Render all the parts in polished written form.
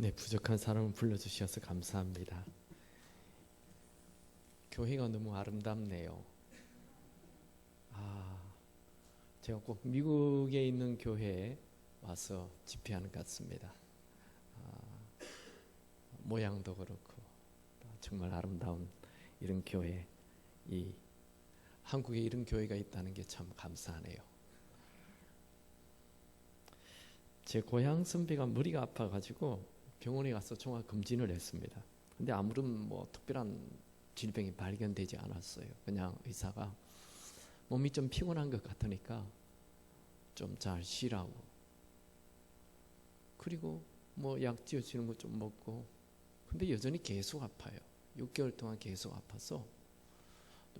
네, 부족한 사람을 불러주셔서 감사합니다. 교회가 너무 아름답네요. 제가 꼭 미국에 있는 교회에 와서 집회하는 것 같습니다. 모양도 그렇고 정말 아름다운 이런 교회, 한국에 이런 교회가 있다는 게 참 감사하네요. 제 고향 선배가 머리가 아파가지고 병원에 가서 종합 검진을 했습니다. 근데 아무런 특별한 질병이 발견되지 않았어요. 그냥 의사가 몸이 좀 피곤한 것 같으니까 좀 잘 쉬라고, 그리고 약 지어주는 거 좀 먹고, 근데 여전히 계속 아파요. 6개월 동안 계속 아파서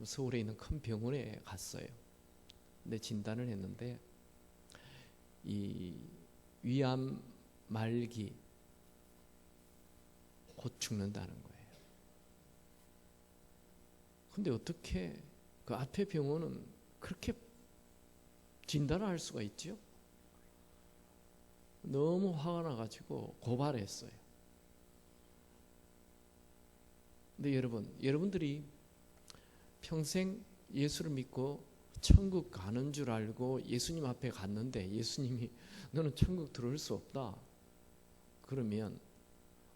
서울에 있는 큰 병원에 갔어요. 근데 진단을 했는데 이 위암 말기, 곧 죽는다는 거예요. 근데 어떻게 그 앞에 병원은 그렇게 진단을 할 수가 있죠? 너무 화가 나가지고 고발했어요. 근데 여러분들이 평생 예수를 믿고 천국 가는 줄 알고 예수님 앞에 갔는데 예수님이 너는 천국 들어올 수 없다 그러면,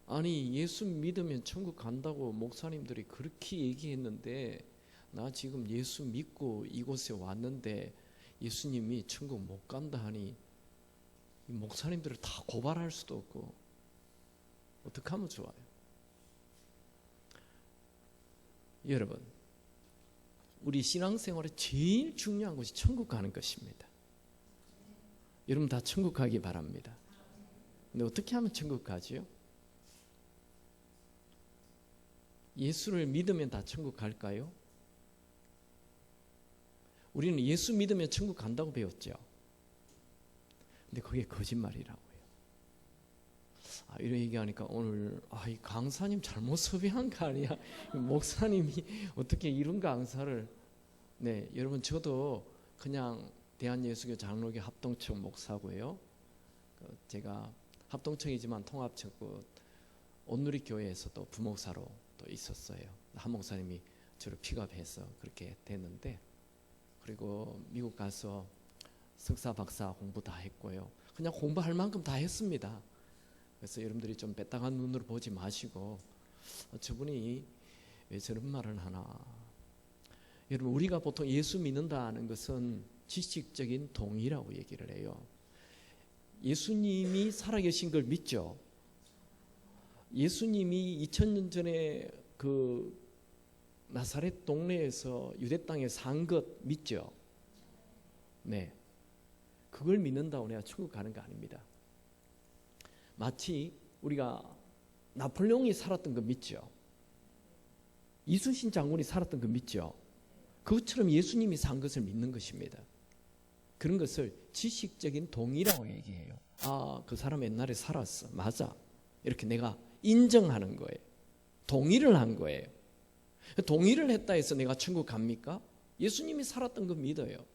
아니 예수 믿으면 천국 간다고 목사님들이 그렇게 얘기했는데 나 지금 예수 믿고 이곳에 왔는데 예수님이 천국 못 간다 하니 목사님들을 다 고발할 수도 없고 어떻게 하면 좋아요? 여러분, 우리 신앙생활에 제일 중요한 것이 천국 가는 것입니다. 여러분 다 천국 가기 바랍니다. 근데 어떻게 하면 천국 가지요? 예수를 믿으면 다 천국 갈까요? 우리는 예수 믿으면 천국 간다고 배웠죠. 근데 그게 거짓말이라고요. 이런 얘기하니까 오늘 이 강사님 잘못 섭외한 거 아니야? 목사님이 어떻게 이런 강사를. 네, 여러분 저도 그냥 대한예수교 장로교 합동청 목사고요. 제가 합동청이지만 통합청 온누리교회에서 또 부목사로 또 있었어요. 한 목사님이 저를 픽업해서 그렇게 됐는데, 그리고 미국 가서 석사 박사 공부 다 했고요. 그냥 공부할 만큼 다 했습니다. 그래서 여러분들이 좀 빼딱한 눈으로 보지 마시고 저분이 왜 저런 말을 하나. 여러분, 우리가 보통 예수 믿는다는 것은 지식적인 동의라고 얘기를 해요. 예수님이 살아계신 걸 믿죠. 예수님이 2000년 전에 그 나사렛 동네에서 유대 땅에 산 것 믿죠. 네, 그걸 믿는다고 내가 천국 가는 거 아닙니다. 마치 우리가 나폴레옹이 살았던 거 믿죠. 이순신 장군이 살았던 거 믿죠. 그것처럼 예수님이 산 것을 믿는 것입니다. 그런 것을 지식적인 동의라고 얘기해요. 그 사람 옛날에 살았어, 맞아, 이렇게 내가 인정하는 거예요. 동의를 한 거예요. 동의를 했다 해서 내가 천국 갑니까? 예수님이 살았던 거 믿어요.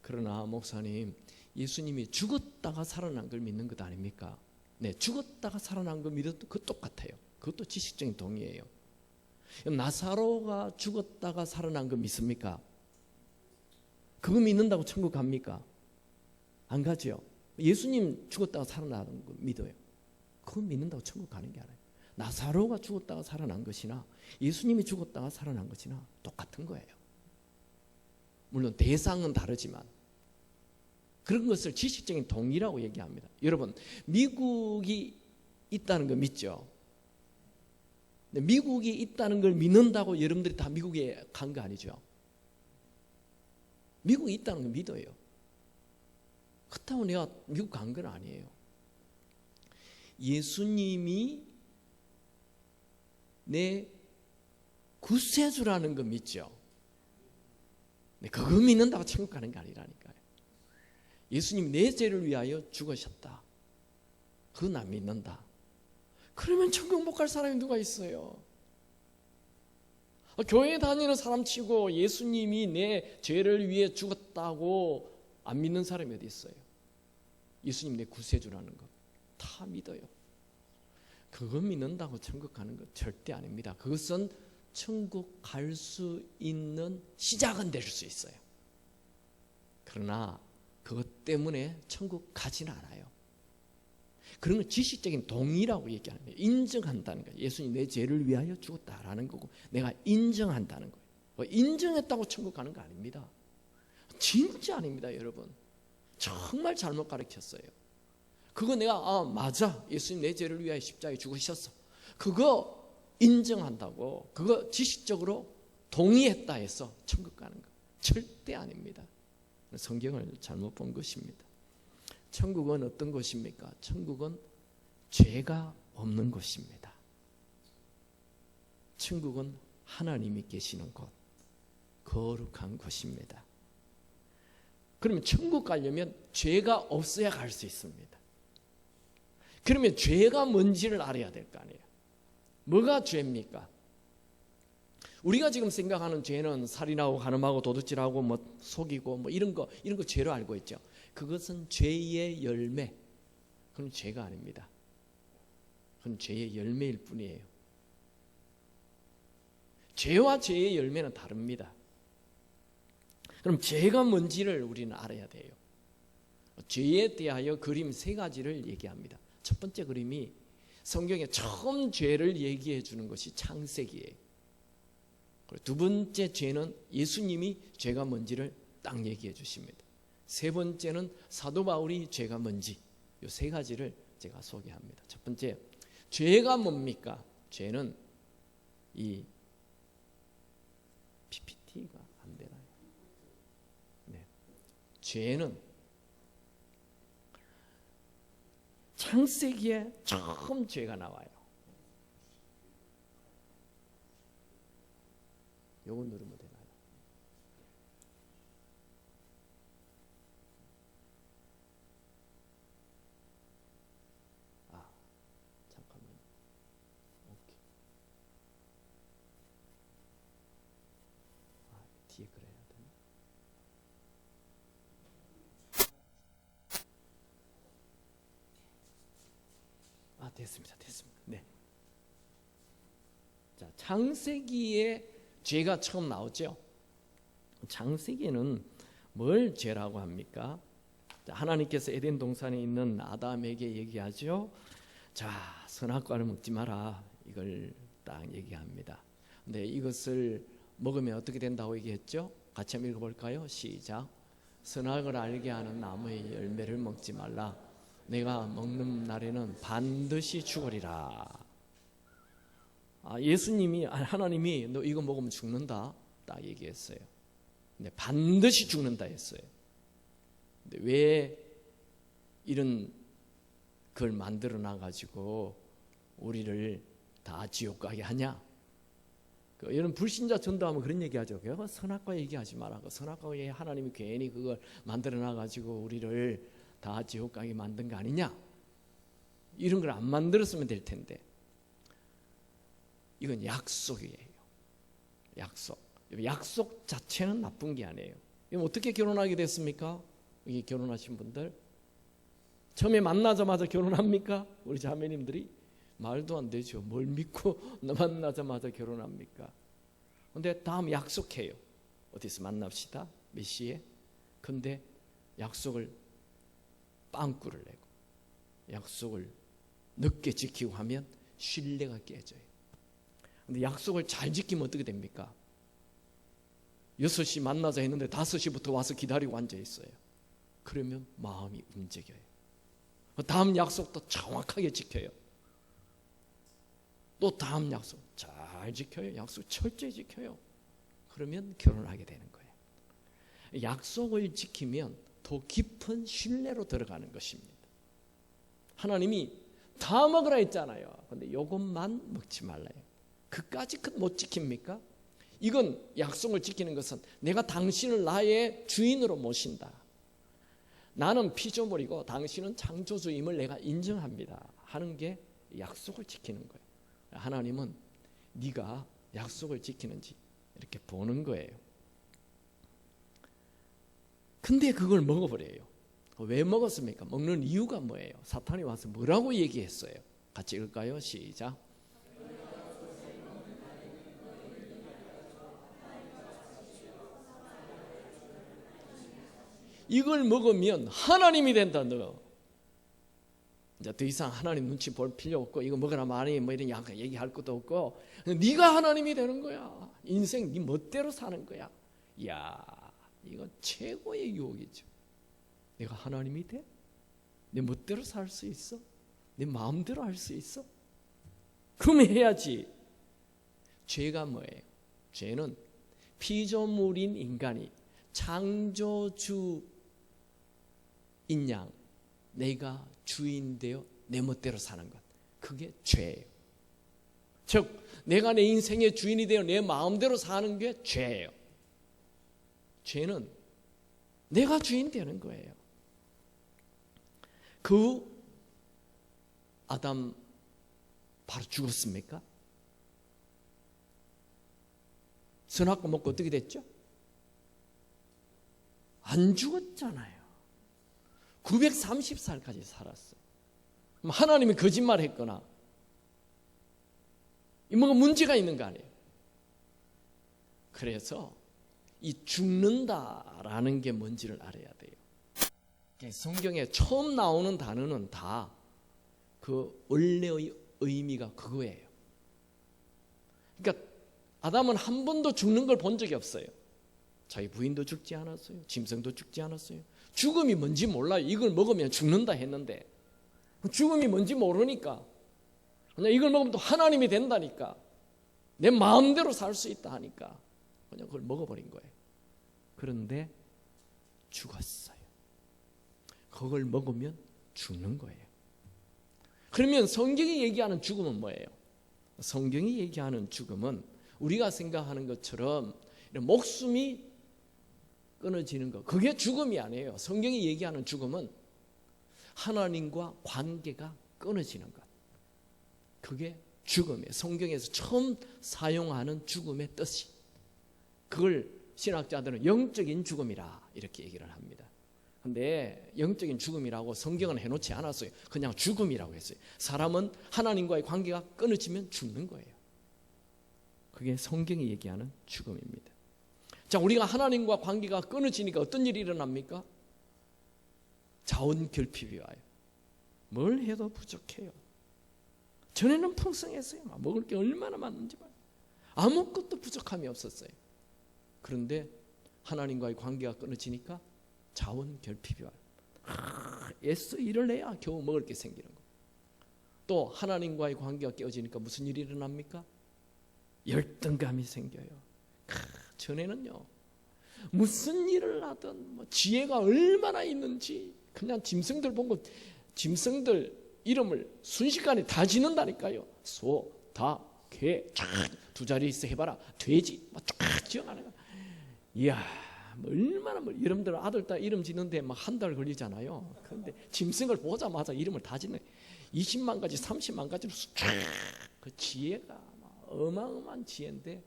그러나 목사님, 예수님이 죽었다가 살아난 걸 믿는 것 아닙니까? 네, 죽었다가 살아난 걸 믿어도 그것 똑같아요. 그것도 지식적인 동의예요. 나사로가 죽었다가 살아난 거 믿습니까? 그거 믿는다고 천국 갑니까? 안 가죠. 예수님 죽었다가 살아난 거 믿어요. 그거 믿는다고 천국 가는 게 아니에요. 나사로가 죽었다가 살아난 것이나 예수님이 죽었다가 살아난 것이나 똑같은 거예요. 물론 대상은 다르지만 그런 것을 지식적인 동의라고 얘기합니다. 여러분, 미국이 있다는 거 믿죠? 미국이 있다는 걸 믿는다고 여러분들이 다 미국에 간 거 아니죠? 미국이 있다는 걸 믿어요. 그렇다고 내가 미국 간 건 아니에요. 예수님이 내 구세주라는 거 믿죠? 그거 믿는다고 천국 가는 게 아니라니까요. 예수님이 내 죄를 위하여 죽으셨다, 그거 나 믿는다. 그러면 천국 못 갈 사람이 누가 있어요? 교회 다니는 사람 치고 예수님이 내 죄를 위해 죽었다고 안 믿는 사람이 어디 있어요? 예수님 내 구세주라는 거 다 믿어요. 그거 믿는다고 천국 가는 것 절대 아닙니다. 그것은 천국 갈 수 있는 시작은 될 수 있어요. 그러나 그것 때문에 천국 가지는 않아요. 그런 건 지식적인 동의라고 얘기하는 거예요. 인정한다는 거예요. 예수님이 내 죄를 위하여 죽었다라는 거고 내가 인정한다는 거예요. 인정했다고 천국 가는 거 아닙니다. 진짜 아닙니다, 여러분. 정말 잘못 가르쳤어요. 그거 내가 맞아, 예수님 내 죄를 위하여 십자가에 죽으셨어, 그거 인정한다고, 그거 지식적으로 동의했다 해서 천국 가는 거 절대 아닙니다. 성경을 잘못 본 것입니다. 천국은 어떤 곳입니까? 천국은 죄가 없는 곳입니다. 천국은 하나님이 계시는 곳, 거룩한 곳입니다. 그러면 천국 가려면 죄가 없어야 갈 수 있습니다. 그러면 죄가 뭔지를 알아야 될 거 아니에요. 뭐가 죄입니까? 우리가 지금 생각하는 죄는 살인하고 간음하고 도둑질하고 뭐 속이고 뭐 이런 거 죄로 알고 있죠. 그것은 죄의 열매. 그건 죄가 아닙니다. 그건 죄의 열매일 뿐이에요. 죄와 죄의 열매는 다릅니다. 그럼 죄가 뭔지를 우리는 알아야 돼요. 죄에 대하여 그림 3가지를 얘기합니다. 첫 번째 그림이 성경에 처음 죄를 얘기해 주는 것이 창세기예요. 두 번째 죄는 예수님이 죄가 뭔지를 딱 얘기해 주십니다. 세 번째는 사도 바울이 죄가 뭔지, 이 3가지를 제가 소개합니다. 첫 번째, 죄가 뭡니까? 죄는 이 PPT가 안 되나요? 네. 죄는 창세기에 처음 죄가 나와요. 요거 누르면 되나요? 잠깐만요. 오케이. 뒤에 그래야 되나? 됐습니다. 네. 자, 창세기에 죄가 처음 나오죠. 창세기에는 뭘 죄라고 합니까? 하나님께서 에덴 동산에 있는 아담에게 얘기하죠. 자, 선악과를 먹지 마라, 이걸 딱 얘기합니다. 근데 이것을 먹으면 어떻게 된다고 얘기했죠? 같이 한번 읽어볼까요? 시작. 선악을 알게 하는 나무의 열매를 먹지 말라. 내가 먹는 날에는 반드시 죽으리라. 예수님이, 하나님이 너 이거 먹으면 죽는다 딱 얘기했어요. 근데 반드시 죽는다 했어요. 근데 왜 이런 걸 만들어 놔가지고 우리를 다 지옥 가게 하냐? 여러분 불신자 전도하면 그런 얘기하죠. 선악과 얘기하지 마라. 선악과에 하나님이 괜히 그걸 만들어 놔가지고 우리를 다 지옥 가게 만든 거 아니냐? 이런 걸 안 만들었으면 될 텐데. 이건 약속이에요. 약속 자체는 나쁜 게 아니에요. 어떻게 결혼하게 됐습니까? 여기 결혼하신 분들 처음에 만나자마자 결혼합니까? 우리 자매님들이 말도 안 되죠. 뭘 믿고 만나자마자 결혼합니까? 근데 다음 약속해요. 어디서 만납시다. 몇 시에? 근데 약속을 빵꾸를 내고 약속을 늦게 지키고 하면 신뢰가 깨져요. 근데 약속을 잘 지키면 어떻게 됩니까? 6시 만나자 했는데 5시부터 와서 기다리고 앉아 있어요. 그러면 마음이 움직여요. 다음 약속도 정확하게 지켜요. 또 다음 약속 잘 지켜요. 약속 철저히 지켜요. 그러면 결혼하게 되는 거예요. 약속을 지키면 더 깊은 신뢰로 들어가는 것입니다. 하나님이 다 먹으라 했잖아요. 근데 이것만 먹지 말라요. 그까지 못 지킵니까? 이건 약속을 지키는 것은 내가 당신을 나의 주인으로 모신다. 나는 피조물이고 당신은 창조주임을 내가 인정합니다. 하는 게 약속을 지키는 거예요. 하나님은 네가 약속을 지키는지 이렇게 보는 거예요. 근데 그걸 먹어버려요. 왜 먹었습니까? 먹는 이유가 뭐예요? 사탄이 와서 뭐라고 얘기했어요? 같이 읽을까요? 시작. 이걸 먹으면 하나님이 된다. 너 이제 더 이상 하나님 눈치 볼 필요 없고 이거 먹으라 많이 뭐 이런 얘기할 것도 없고 네가 하나님이 되는 거야. 인생 네 멋대로 사는 거야. 이야, 이거 최고의 유혹이죠. 내가 하나님이 돼? 내 멋대로 살 수 있어? 내 마음대로 할 수 있어? 그럼 해야지. 죄가 뭐예요? 죄는 피조물인 인간이 창조주인 양 내가 주인 되어 내 멋대로 사는 것, 그게 죄예요. 즉 내가 내 인생의 주인이 되어 내 마음대로 사는 게 죄예요. 죄는 내가 주인 되는 거예요. 그 아담 바로 죽었습니까? 선악과 먹고 어떻게 됐죠? 안 죽었잖아요. 930살까지 살았어요. 그럼 하나님이 거짓말했거나 뭔가 문제가 있는 거 아니에요. 그래서 이 죽는다라는 게 뭔지를 알아야 돼요. 성경에 처음 나오는 단어는 다 그 원래의 의미가 그거예요. 그러니까 아담은 한 번도 죽는 걸 본 적이 없어요. 자기 부인도 죽지 않았어요. 짐승도 죽지 않았어요. 죽음이 뭔지 몰라요. 이걸 먹으면 죽는다 했는데 죽음이 뭔지 모르니까 그냥 이걸 먹으면 또 하나님이 된다니까 내 마음대로 살 수 있다 하니까 그냥 그걸 먹어버린 거예요. 그런데 죽었어요. 그걸 먹으면 죽는 거예요. 그러면 성경이 얘기하는 죽음은 뭐예요? 성경이 얘기하는 죽음은 우리가 생각하는 것처럼 목숨이 끊어지는 것, 그게 죽음이 아니에요. 성경이 얘기하는 죽음은 하나님과 관계가 끊어지는 것, 그게 죽음이에요. 성경에서 처음 사용하는 죽음의 뜻이, 그걸 신학자들은 영적인 죽음이라 이렇게 얘기를 합니다. 근데 영적인 죽음이라고 성경은 해놓지 않았어요. 그냥 죽음이라고 했어요. 사람은 하나님과의 관계가 끊어지면 죽는 거예요. 그게 성경이 얘기하는 죽음입니다. 자, 우리가 하나님과 관계가 끊어지니까 어떤 일이 일어납니까? 자원 결핍이 와요. 뭘 해도 부족해요. 전에는 풍성했어요. 먹을 게 얼마나 많은지 말이에요. 아무것도 부족함이 없었어요. 그런데 하나님과의 관계가 끊어지니까 자원 결핍이 와요. 애써 일을 해야 겨우 먹을 게 생기는 거예요. 또 하나님과의 관계가 깨어지니까 무슨 일이 일어납니까? 열등감이 생겨요. 전에는요, 무슨 일을 하든 뭐 지혜가 얼마나 있는지 그냥 짐승들 보고 짐승들 이름을 순식간에 다 지는다니까요. 소, 닭, 개, 두 자리에서 해봐라. 돼지, 쫙 지어가는 거야. 이야, 얼마나 여러분들 아들 딸 이름 짓는데 막 한 달 걸리잖아요. 그런데 짐승을 보자마자 이름을 다 짓는 20만 가지, 30만 가지로 그 지혜가 어마어마한 지혜인데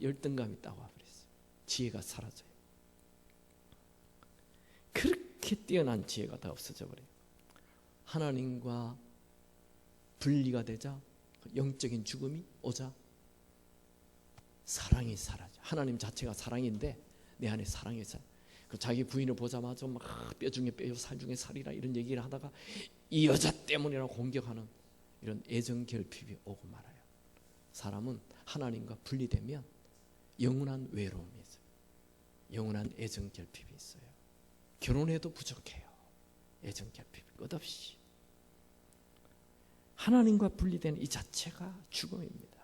열등감이 딱 와버렸어요. 지혜가 사라져요. 그렇게 뛰어난 지혜가 다 없어져 버려요. 하나님과 분리가 되자 영적인 죽음이 오자 사랑이 사라져. 하나님 자체가 사랑인데 내 안에 사랑이 사라져. 자기 부인을 보자마자 막 뼈 중에 뼈요 살 중에 살이라 이런 얘기를 하다가 이 여자 때문이라고 공격하는 이런 애정 결핍이 오고 말아요. 사람은 하나님과 분리되면 영원한 외로움이 있어요. 영원한 애정 결핍이 있어요. 결혼해도 부족해요. 애정 결핍 끝없이. 하나님과 분리되는 이 자체가 죽음입니다.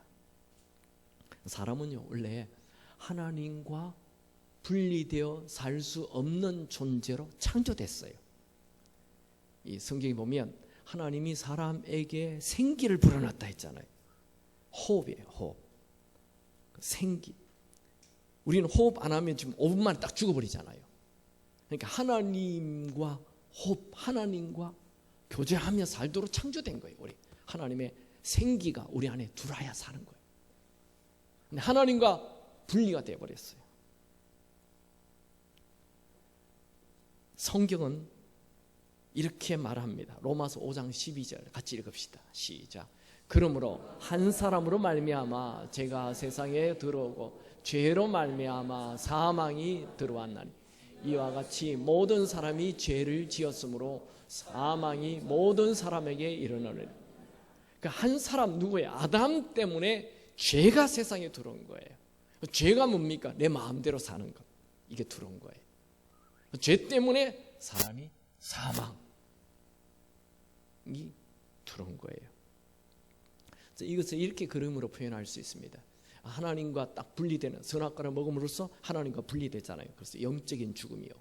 사람은요, 원래 하나님과 분리되어 살 수 없는 존재로 창조됐어요. 이 성경에 보면 하나님이 사람에게 생기를 불어넣었다 했잖아요. 호흡이에요, 호흡. 생기. 우리는 호흡 안 하면 지금 5분 만에 딱 죽어버리잖아요. 그러니까 하나님과 호흡, 하나님과 교제하며 살도록 창조된 거예요. 우리 하나님의 생기가 우리 안에 들어야 사는 거예요. 근데 하나님과 분리가 되어버렸어요. 성경은 이렇게 말합니다. 로마서 5장 12절 같이 읽읍시다. 시작. 그러므로 한 사람으로 말미암아 죄가 세상에 들어오고 죄로 말미암아 사망이 들어왔나니 이와 같이 모든 사람이 죄를 지었으므로 사망이 모든 사람에게 이르노니. 그러니까 한 사람 누구예요? 아담 때문에 죄가 세상에 들어온 거예요. 죄가 뭡니까? 내 마음대로 사는 것. 이게 들어온 거예요. 죄 때문에 사람이 사망이 들어온 거예요. 이것을 이렇게 그림으로 표현할 수 있습니다. 하나님과 딱 분리되는, 선악과를 먹음으로써 하나님과 분리되잖아요. 그래서 영적인 죽음이요.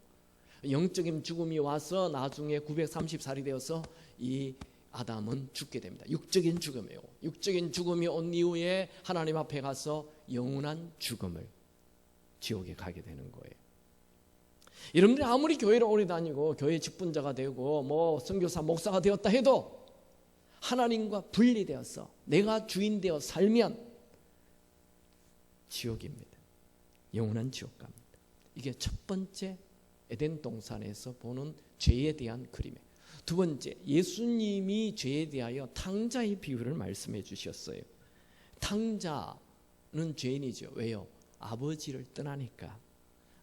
영적인 죽음이 와서 나중에 930살이 되어서 이 아담은 죽게 됩니다. 육적인 죽음이에요. 육적인 죽음이 온 이후에 하나님 앞에 가서 영원한 죽음을, 지옥에 가게 되는 거예요. 여러분들이 아무리 교회를 오래 다니고 교회 직분자가 되고 뭐 선교사 목사가 되었다 해도 하나님과 분리되어서 내가 주인 되어 살면 지옥입니다. 영원한 지옥 갑니다. 이게 첫 번째 에덴 동산에서 보는 죄에 대한 그림이에요. 두 번째, 예수님이 죄에 대하여 탕자의 비유를 말씀해 주셨어요. 탕자는 죄인이죠. 왜요? 아버지를 떠나니까.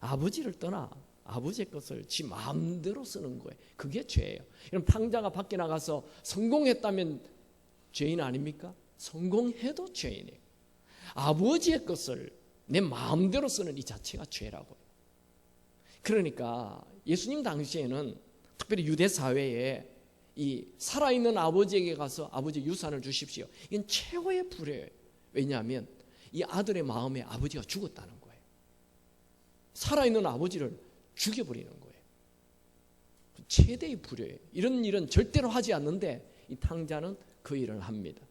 아버지를 떠나 아버지의 것을 지 마음대로 쓰는 거예요. 그게 죄예요. 그럼 탕자가 밖에 나가서 성공했다면 죄인 아닙니까? 성공해도 죄인이에요. 아버지의 것을 내 마음대로 쓰는 이 자체가 죄라고요. 그러니까 예수님 당시에는 특별히 유대 사회에 이 살아있는 아버지에게 가서 아버지 유산을 주십시오. 이건 최고의 불효예요. 왜냐하면 이 아들의 마음에 아버지가 죽었다는 거예요. 살아있는 아버지를 죽여버리는 거예요. 최대의 불효예요. 이런 일은 절대로 하지 않는데 이 탕자는 그 일을 합니다.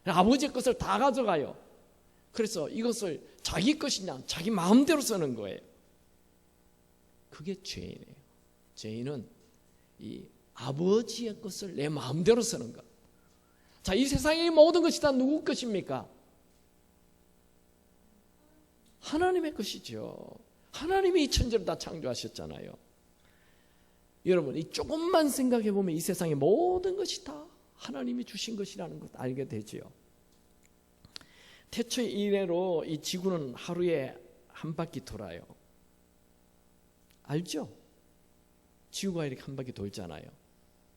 아버지의 것을 다 가져가요. 그래서 이것을 자기 것이냐 자기 마음대로 쓰는 거예요. 그게 죄인이에요. 죄인은 이 아버지의 것을 내 마음대로 쓰는 것. 자, 이 세상의 모든 것이 다 누구 것입니까? 하나님의 것이죠. 하나님이 이 천지를 다 창조하셨잖아요. 여러분, 이 조금만 생각해 보면 이 세상의 모든 것이 다 하나님이 주신 것이라는 것 알게 되지요. 태초 이래로 이 지구는 하루에 한 바퀴 돌아요. 알죠? 지구가 이렇게 한 바퀴 돌잖아요.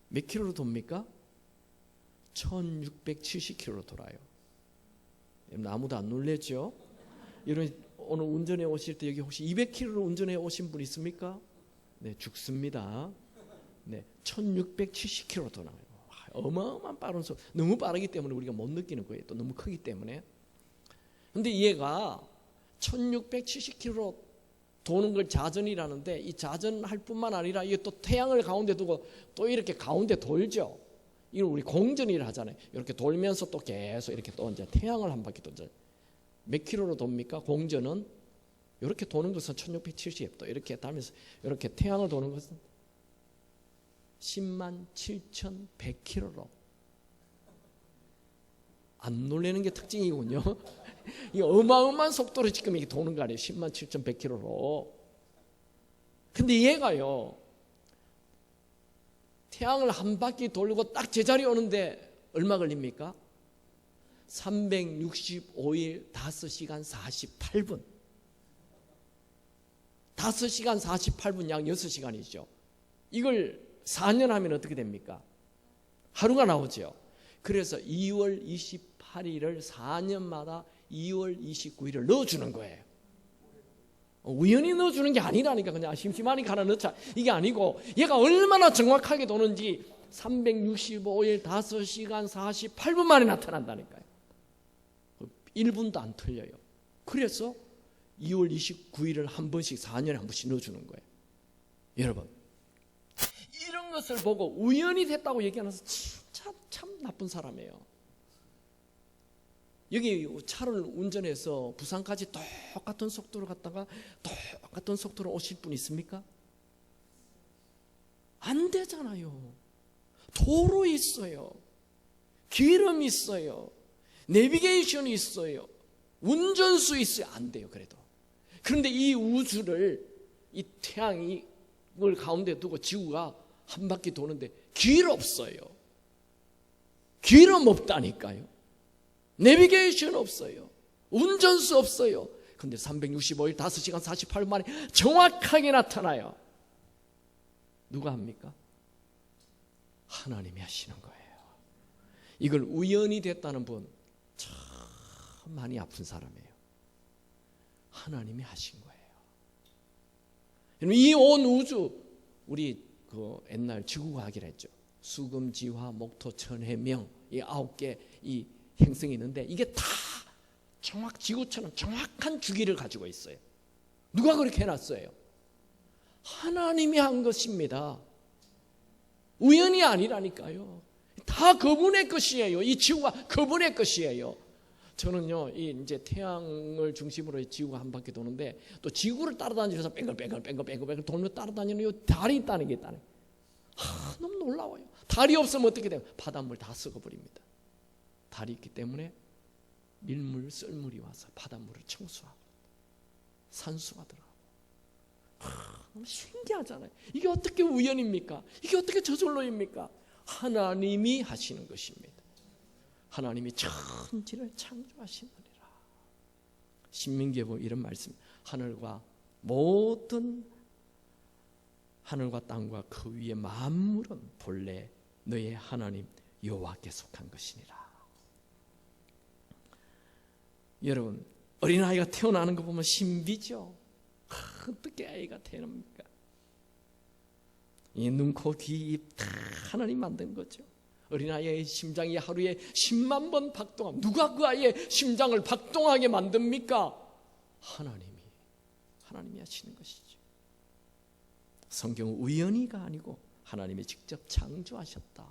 몇 킬로로 돕니까? 1670킬로로 돌아요. 아무도 안 놀랬죠? 여러분 오늘 운전해 오실 때 여기 혹시 200킬로로 운전해 오신 분 있습니까? 네, 죽습니다. 네, 1670킬로 도나요. 어마어마한 빠른 속도. 너무 빠르기 때문에 우리가 못 느끼는 거예요. 또 너무 크기 때문에. 근데 얘가 1670킬로 도는 걸 자전이라는데 이 자전할 뿐만 아니라 이게 또 태양을 가운데 두고 또 이렇게 가운데 돌죠. 이걸 우리 공전이라 하잖아요. 이렇게 돌면서 또 계속 이렇게 또 이제 태양을 한 바퀴 돌죠. 몇 킬로로 돕니까? 공전은 이렇게 도는 것은 1670, 또 이렇게 달면서 이렇게 태양을 도는 것은 107,100킬로로. 안 놀라는 게 특징이군요. 이 어마어마한 속도로 지금 이게 도는 거 아니에요? 107,100킬로로. 근데 얘가요, 태양을 한 바퀴 돌고 딱 제자리에 오는데 얼마 걸립니까? 365일 5시간 48분. 5시간 48분 약 6시간이죠. 이걸 4년 하면 어떻게 됩니까? 하루가 나오죠. 그래서 2월 28일을 4년마다 2월 29일을 넣어주는 거예요. 우연히 넣어주는 게 아니라니까. 그냥 심심하니까 하나 넣자 이게 아니고 얘가 얼마나 정확하게 도는지 365일 5시간 48분 만에 나타난다니까요. 1분도 안 틀려요. 그래서 2월 29일을 한 번씩 4년에 한 번씩 넣어주는 거예요. 여러분, 이런 것을 보고 우연히 됐다고 얘기하는 사람 진짜 참 나쁜 사람이에요. 여기 차를 운전해서 부산까지 똑같은 속도로 갔다가 똑같은 속도로 오실 분 있습니까? 안 되잖아요. 도로 있어요. 기름 있어요. 내비게이션이 있어요. 운전수 있어요. 안 돼요. 그래도. 그런데 이 우주를 이 태양을 가운데 두고 지구가 한 바퀴 도는데 길 없어요. 길은 없다니까요. 내비게이션 없어요. 운전수 없어요. 근데 365일 5시간 48분 만에 정확하게 나타나요. 누가 합니까? 하나님이 하시는 거예요. 이걸 우연히 됐다는 분 참 많이 아픈 사람이에요. 하나님이 하신 거예요. 이 온 우주, 우리 그 옛날 지구과학이라 했죠. 수금, 지화, 목토, 천, 해, 명, 이 9개 이 행성이 있는데 이게 다 지구처럼 정확한 주기를 가지고 있어요. 누가 그렇게 해놨어요? 하나님이 한 것입니다. 우연이 아니라니까요. 다 그분의 것이에요. 이 지구가 그분의 것이에요. 저는요, 이제 태양을 중심으로 지구가 한 바퀴 도는데 또 지구를 따라다니면서 뱅글뱅글 돌며 따라다니는 이 달이 있다는 게 있다는. 너무 놀라워요. 달이 없으면 어떻게 돼요? 바닷물 다 썩어버립니다. 달이 있기 때문에 밀물, 썰물이 와서 바닷물을 청소하고 산수가 들어가고. 너무 신기하잖아요. 이게 어떻게 우연입니까? 이게 어떻게 저절로입니까? 하나님이 하시는 것입니다. 하나님이 천지를 창조하시느니라. 신명기에 보면 이런 말씀, 하늘과 땅과 그 위의 만물은 본래 너의 하나님 여호와께 속한 것이니라. 여러분, 어린아이가 태어나는 거 보면 신비죠. 어떻게 아이가 태어납니까? 이 눈, 코, 귀, 입 다 하나님 만든 거죠. 어린아이의 심장이 하루에 10만 번 박동하면 누가 그 아이의 심장을 박동하게 만듭니까? 하나님이 하시는 것이죠. 성경은 우연히가 아니고 하나님이 직접 창조하셨다.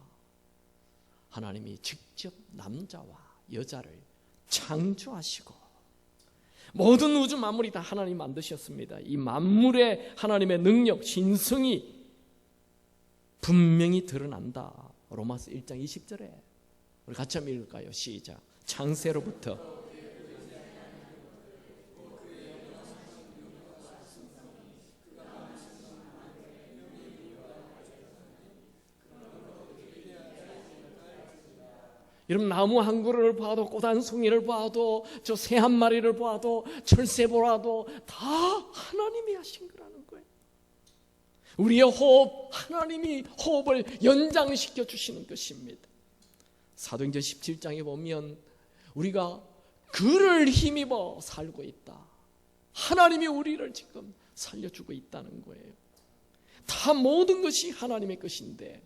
하나님이 직접 남자와 여자를 창조하시고 모든 우주 만물이 다 하나님 만드셨습니다. 이 만물에 하나님의 능력, 신성이 분명히 드러난다. 로마서 1장 20절에 우리 같이 한번 읽을까요? 시작. 창세로부터 여러분, 나무 한 그루를 봐도 꽃 한 송이를 봐도 저 새 한 마리를 봐도 철새 보라도 다 하나님이 하신 거라는 거예요. 우리의 호흡, 하나님이 호흡을 연장시켜 주시는 것입니다. 사도행전 17장에 보면 우리가 그를 힘입어 살고 있다. 하나님이 우리를 지금 살려주고 있다는 거예요. 다 모든 것이 하나님의 것인데,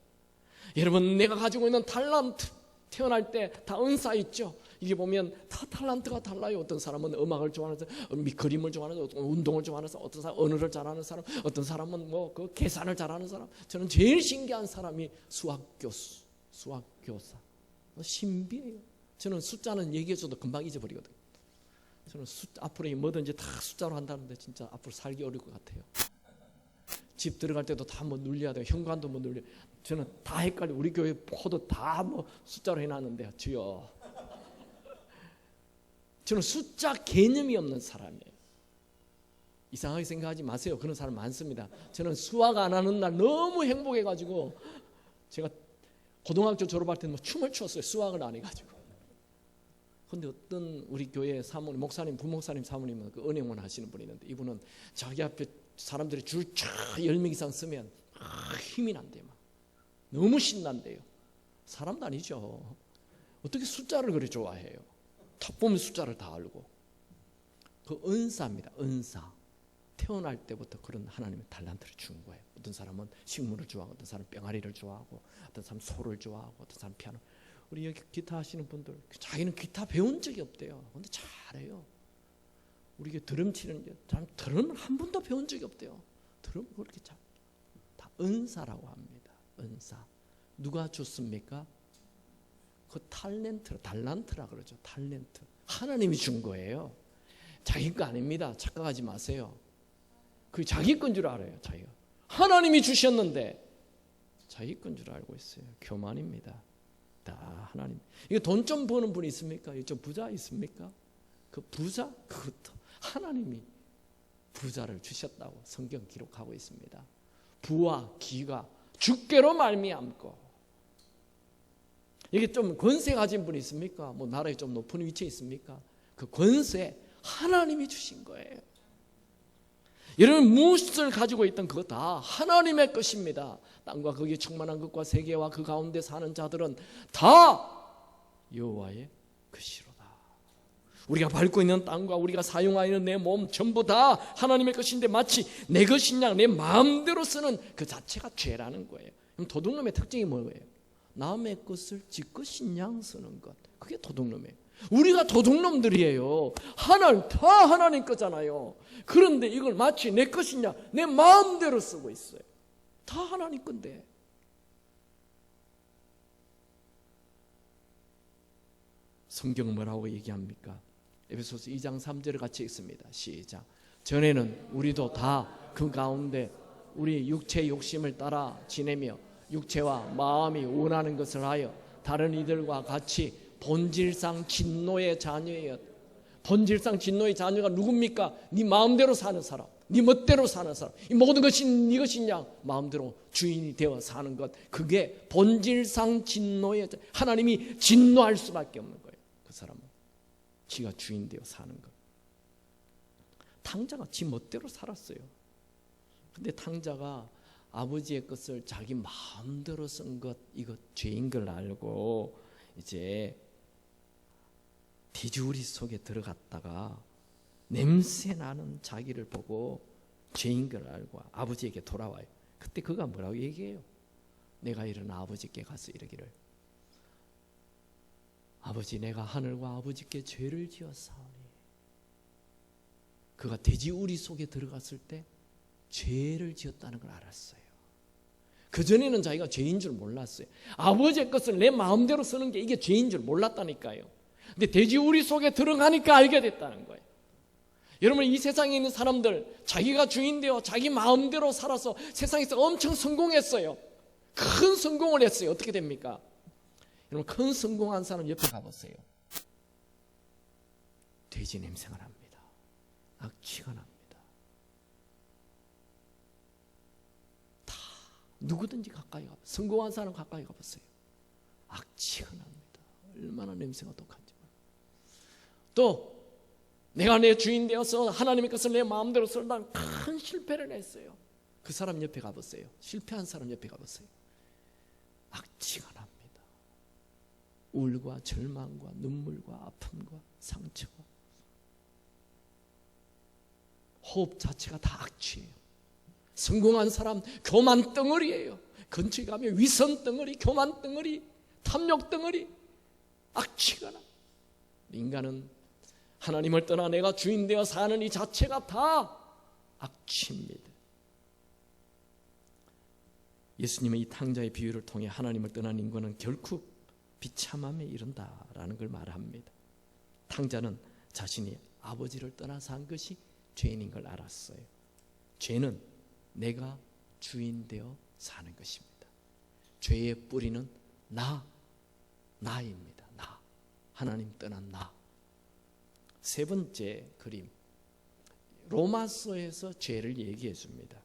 여러분, 내가 가지고 있는 달란트, 태어날 때 다 은사 있죠. 이게 보면 다 탤런트가 달라요. 어떤 사람은 음악을 좋아하는 사람, 그림을 좋아하는 사람, 운동을 좋아하는 사람, 어떤 사람 언어를 잘하는 사람, 어떤 사람은 뭐 그 계산을 잘하는 사람. 저는 제일 신기한 사람이 수학교사. 신비해요. 저는 숫자는 얘기해줘도 금방 잊어버리거든요. 저는 앞으로 뭐든지 다 숫자로 한다는데 진짜 앞으로 살기 어려울 것 같아요. 집 들어갈 때도 다 뭐 눌려야 돼요. 현관도 뭐 눌려. 저는 다 헷갈려. 우리 교회 포도 다 뭐 숫자로 해놨는데요. 주여. 저는 숫자 개념이 없는 사람이에요. 이상하게 생각하지 마세요. 그런 사람 많습니다. 저는 수학 안 하는 날 너무 행복해가지고 제가 고등학교 졸업할 때는 뭐 춤을 췄어요. 수학을 안 해가지고. 근데 어떤 우리 교회 사모님, 목사님, 부목사님 사모님은 그 은행원 하시는 분이 있는데 이분은 자기 앞에 사람들이 줄 쫙 10명 이상 쓰면 힘이 난대요. 너무 신난대요. 사람도 아니죠. 어떻게 숫자를 그렇게 좋아해요? 탁 보면 숫자를 다 알고. 그 은사입니다. 은사. 태어날 때부터 그런 하나님의 달란트를 준 거예요. 어떤 사람은 식물을 좋아하고, 어떤 사람은 뺑아리를 좋아하고, 어떤 사람은 소를 좋아하고, 어떤 사람은 피아노. 우리 여기 기타 하시는 분들, 자기는 기타 배운 적이 없대요. 근데 잘해요. 우리 드럼 치는 게, 드럼을 한 번도 배운 적이 없대요. 드럼 그렇게 잘. 다 은사라고 합니다. 은사. 누가 줬습니까? 그 달란트라 그러죠. 탤런트. 하나님이 준 거예요. 자기 거 아닙니다. 착각하지 마세요. 그 자기 건 줄 알아요. 자기가. 하나님이 주셨는데 자기 건 줄 알고 있어요. 교만입니다. 다 하나님. 이거 돈 좀 버는 분 있습니까? 좀 부자 있습니까? 그 부자? 그것도 하나님이 부자를 주셨다고 성경 기록하고 있습니다. 부와 기가 주께로 말미암고. 이게 좀 권세 가진 분이 있습니까? 뭐 나라에 좀 높은 위치에 있습니까? 그 권세 하나님이 주신 거예요. 여러분 무엇을 가지고 있던 그거 다 하나님의 것입니다. 땅과 거기에 충만한 것과 세계와 그 가운데 사는 자들은 다 여호와의 것이로다. 우리가 밟고 있는 땅과 우리가 사용하는 내 몸 전부 다 하나님의 것인데 마치 내 것이냐 내 마음대로 쓰는 그 자체가 죄라는 거예요. 그럼 도둑놈의 특징이 뭐예요? 남의 것을 지 것인 양 쓰는 것. 그게 도둑놈이에요. 우리가 도둑놈들이에요. 다 하나님 거잖아요. 그런데 이걸 마치 내 것이냐 내 마음대로 쓰고 있어요. 다 하나님 건데. 성경은 뭐라고 얘기합니까? 에베소서 2장 3절을 같이 읽습니다. 시작. 전에는 우리도 다 그 가운데 우리 육체의 욕심을 따라 지내며 육체와 마음이 원하는 것을 하여 다른 이들과 같이 본질상 진노의 자녀였다. 본질상 진노의 자녀가 누굽니까? 네 마음대로 사는 사람, 네 멋대로 사는 사람, 이 모든 것이 네 것이냐 마음대로 주인이 되어 사는 것. 그게 본질상 진노의 하나님이 진노할 수밖에 없는 거예요. 그 사람은 지가 주인 되어 사는 것. 탕자가 지 멋대로 살았어요. 근데 탕자가 아버지의 것을 자기 마음대로 쓴 것, 이거 죄인 걸 알고 이제 돼지우리 속에 들어갔다가 냄새 나는 자기를 보고 죄인 걸 알고 아버지에게 돌아와요. 그때 그가 뭐라고 얘기해요? 내가 일어나 아버지께 가서 이르기를 아버지 내가 하늘과 아버지께 죄를 지었사오니. 그가 돼지우리 속에 들어갔을 때 죄를 지었다는 걸 알았어요. 그전에는 자기가 죄인 줄 몰랐어요. 아버지의 것을 내 마음대로 쓰는 게 이게 죄인 줄 몰랐다니까요. 근데 돼지우리 속에 들어가니까 알게 됐다는 거예요. 여러분 이 세상에 있는 사람들 자기가 주인 되어 자기 마음대로 살아서 세상에서 엄청 성공했어요. 큰 성공을 했어요. 어떻게 됩니까? 여러분 큰 성공한 사람 옆에 가보세요. 돼지 냄새가 납니다. 악취가 납니다. 누구든지 가까이 가보세요. 성공한 사람 가까이 가보세요. 악취가 납니다. 얼마나 냄새가 독한지. 또 내가 내 주인 되어서 하나님의 것을 내 마음대로 쓰다 큰 실패를 했어요. 그 사람 옆에 가보세요. 실패한 사람 옆에 가보세요. 악취가 납니다. 우울과 절망과 눈물과 아픔과 상처가 호흡 자체가 다 악취예요. 성공한 사람 교만 덩어리예요. 근처에 가면 위선 덩어리, 교만 덩어리, 탐욕 덩어리, 악취가 나. 인간은 하나님을 떠나 내가 주인 되어 사는 이 자체가 다 악취입니다. 예수님의 이 탕자의 비유를 통해 하나님을 떠난 인간은 결코 비참함에 이른다라는 걸 말합니다. 탕자는 자신이 아버지를 떠나 산 것이 죄인인 걸 알았어요. 죄는 내가 주인 되어 사는 것입니다. 죄의 뿌리는 나입니다. 나. 하나님 떠난 나. 세 번째 그림. 로마서에서 죄를 얘기해 줍니다.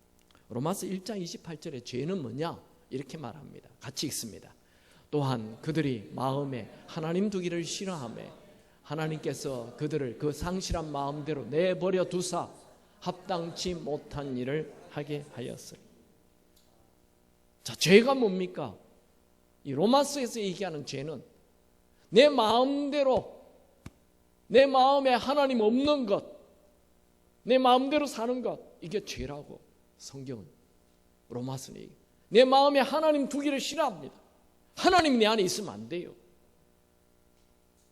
로마서 1장 28절에 죄는 뭐냐? 이렇게 말합니다. 같이 읽습니다. 또한 그들이 마음에 하나님 두기를 싫어하며 하나님께서 그들을 그 상실한 마음대로 내버려 두사 합당치 못한 일을 하게 하였어요. 자, 죄가 뭡니까? 이 로마서에서 얘기하는 죄는 내 마음대로 내 마음에 하나님 없는 것, 내 마음대로 사는 것, 이게 죄라고 성경은 로마서는 얘기해요. 내 마음에 하나님 두기를 싫어합니다. 하나님 내 안에 있으면 안 돼요.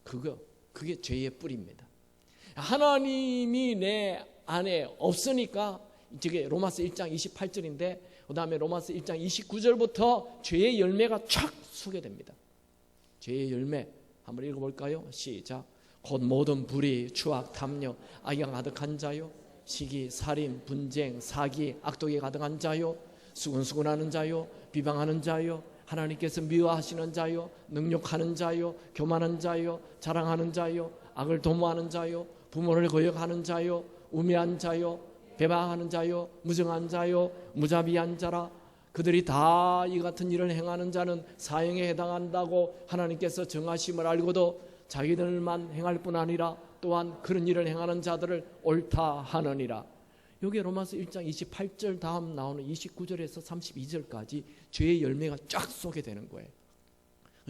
그게 죄의 뿌리입니다. 하나님이 내 안에 없으니까 저게 로마서 1장 28절인데 그 다음에 로마서 1장 29절부터 죄의 열매가 촥 소개됩니다. 죄의 열매 한번 읽어볼까요? 시작. 곧 모든 불의, 추악, 탐욕, 악이 가득한 자요, 시기, 살인, 분쟁, 사기, 악독이 가득한 자요, 수군수군하는 자요, 비방하는 자요, 하나님께서 미워하시는 자요, 능욕하는 자요, 교만한 자요, 자랑하는 자요, 악을 도모하는 자요, 부모를 거역하는 자요, 우매한 자요, 배방하는 자요, 무정한 자요, 무자비한 자라, 그들이 다 이 같은 일을 행하는 자는 사형에 해당한다고 하나님께서 정하심을 알고도 자기들만 행할 뿐 아니라 또한 그런 일을 행하는 자들을 옳다 하느니라. 여기 로마서 1장 28절 다음 나오는 29절에서 32절까지 죄의 열매가 쫙 쏘게 되는 거예요.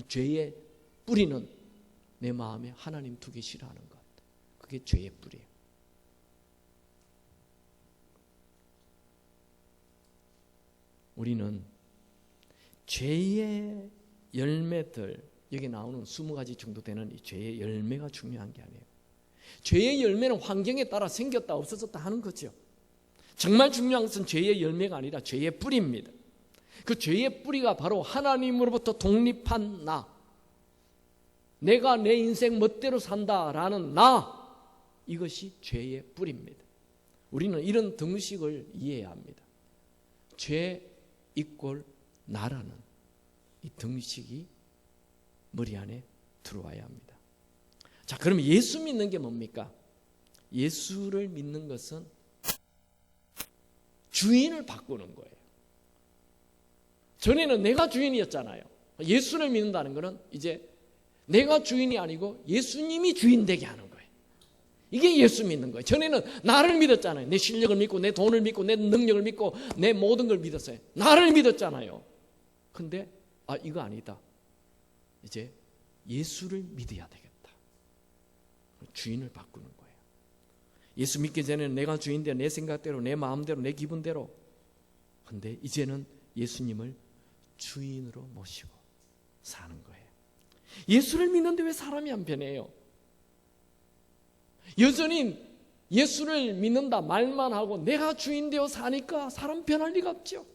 죄의 뿌리는 내 마음에 하나님 두기 싫어하는 것. 그게 죄의 뿌리예요. 우리는 죄의 열매들, 여기 나오는 20가지 정도 되는 이 죄의 열매가 중요한 게 아니에요. 죄의 열매는 환경에 따라 생겼다 없어졌다 하는 거죠. 정말 중요한 것은 죄의 열매가 아니라 죄의 뿌리입니다. 그 죄의 뿌리가 바로 하나님으로부터 독립한 나, 내가 내 인생 멋대로 산다라는 나, 이것이 죄의 뿌리입니다. 우리는 이런 등식을 이해해야 합니다. 죄 이꼴 나라는 이 등식이 머리 안에 들어와야 합니다. 자, 그럼 예수 믿는 게 뭡니까? 예수를 믿는 것은 주인을 바꾸는 거예요. 전에는 내가 주인이었잖아요. 예수를 믿는다는 것은 이제 내가 주인이 아니고 예수님이 주인 되게 하는 거예요. 이게 예수 믿는 거예요. 전에는 나를 믿었잖아요. 내 실력을 믿고 내 돈을 믿고 내 능력을 믿고 내 모든 걸 믿었어요. 나를 믿었잖아요. 근데 이거 아니다. 이제 예수를 믿어야 되겠다. 주인을 바꾸는 거예요. 예수 믿기 전에는 내가 주인대로 내 생각대로 내 마음대로 내 기분대로, 근데 이제는 예수님을 주인으로 모시고 사는 거예요. 예수를 믿는데 왜 사람이 안 변해요? 여전히 예수를 믿는다 말만 하고 내가 주인 되어 사니까 사람 변할 리가 없죠.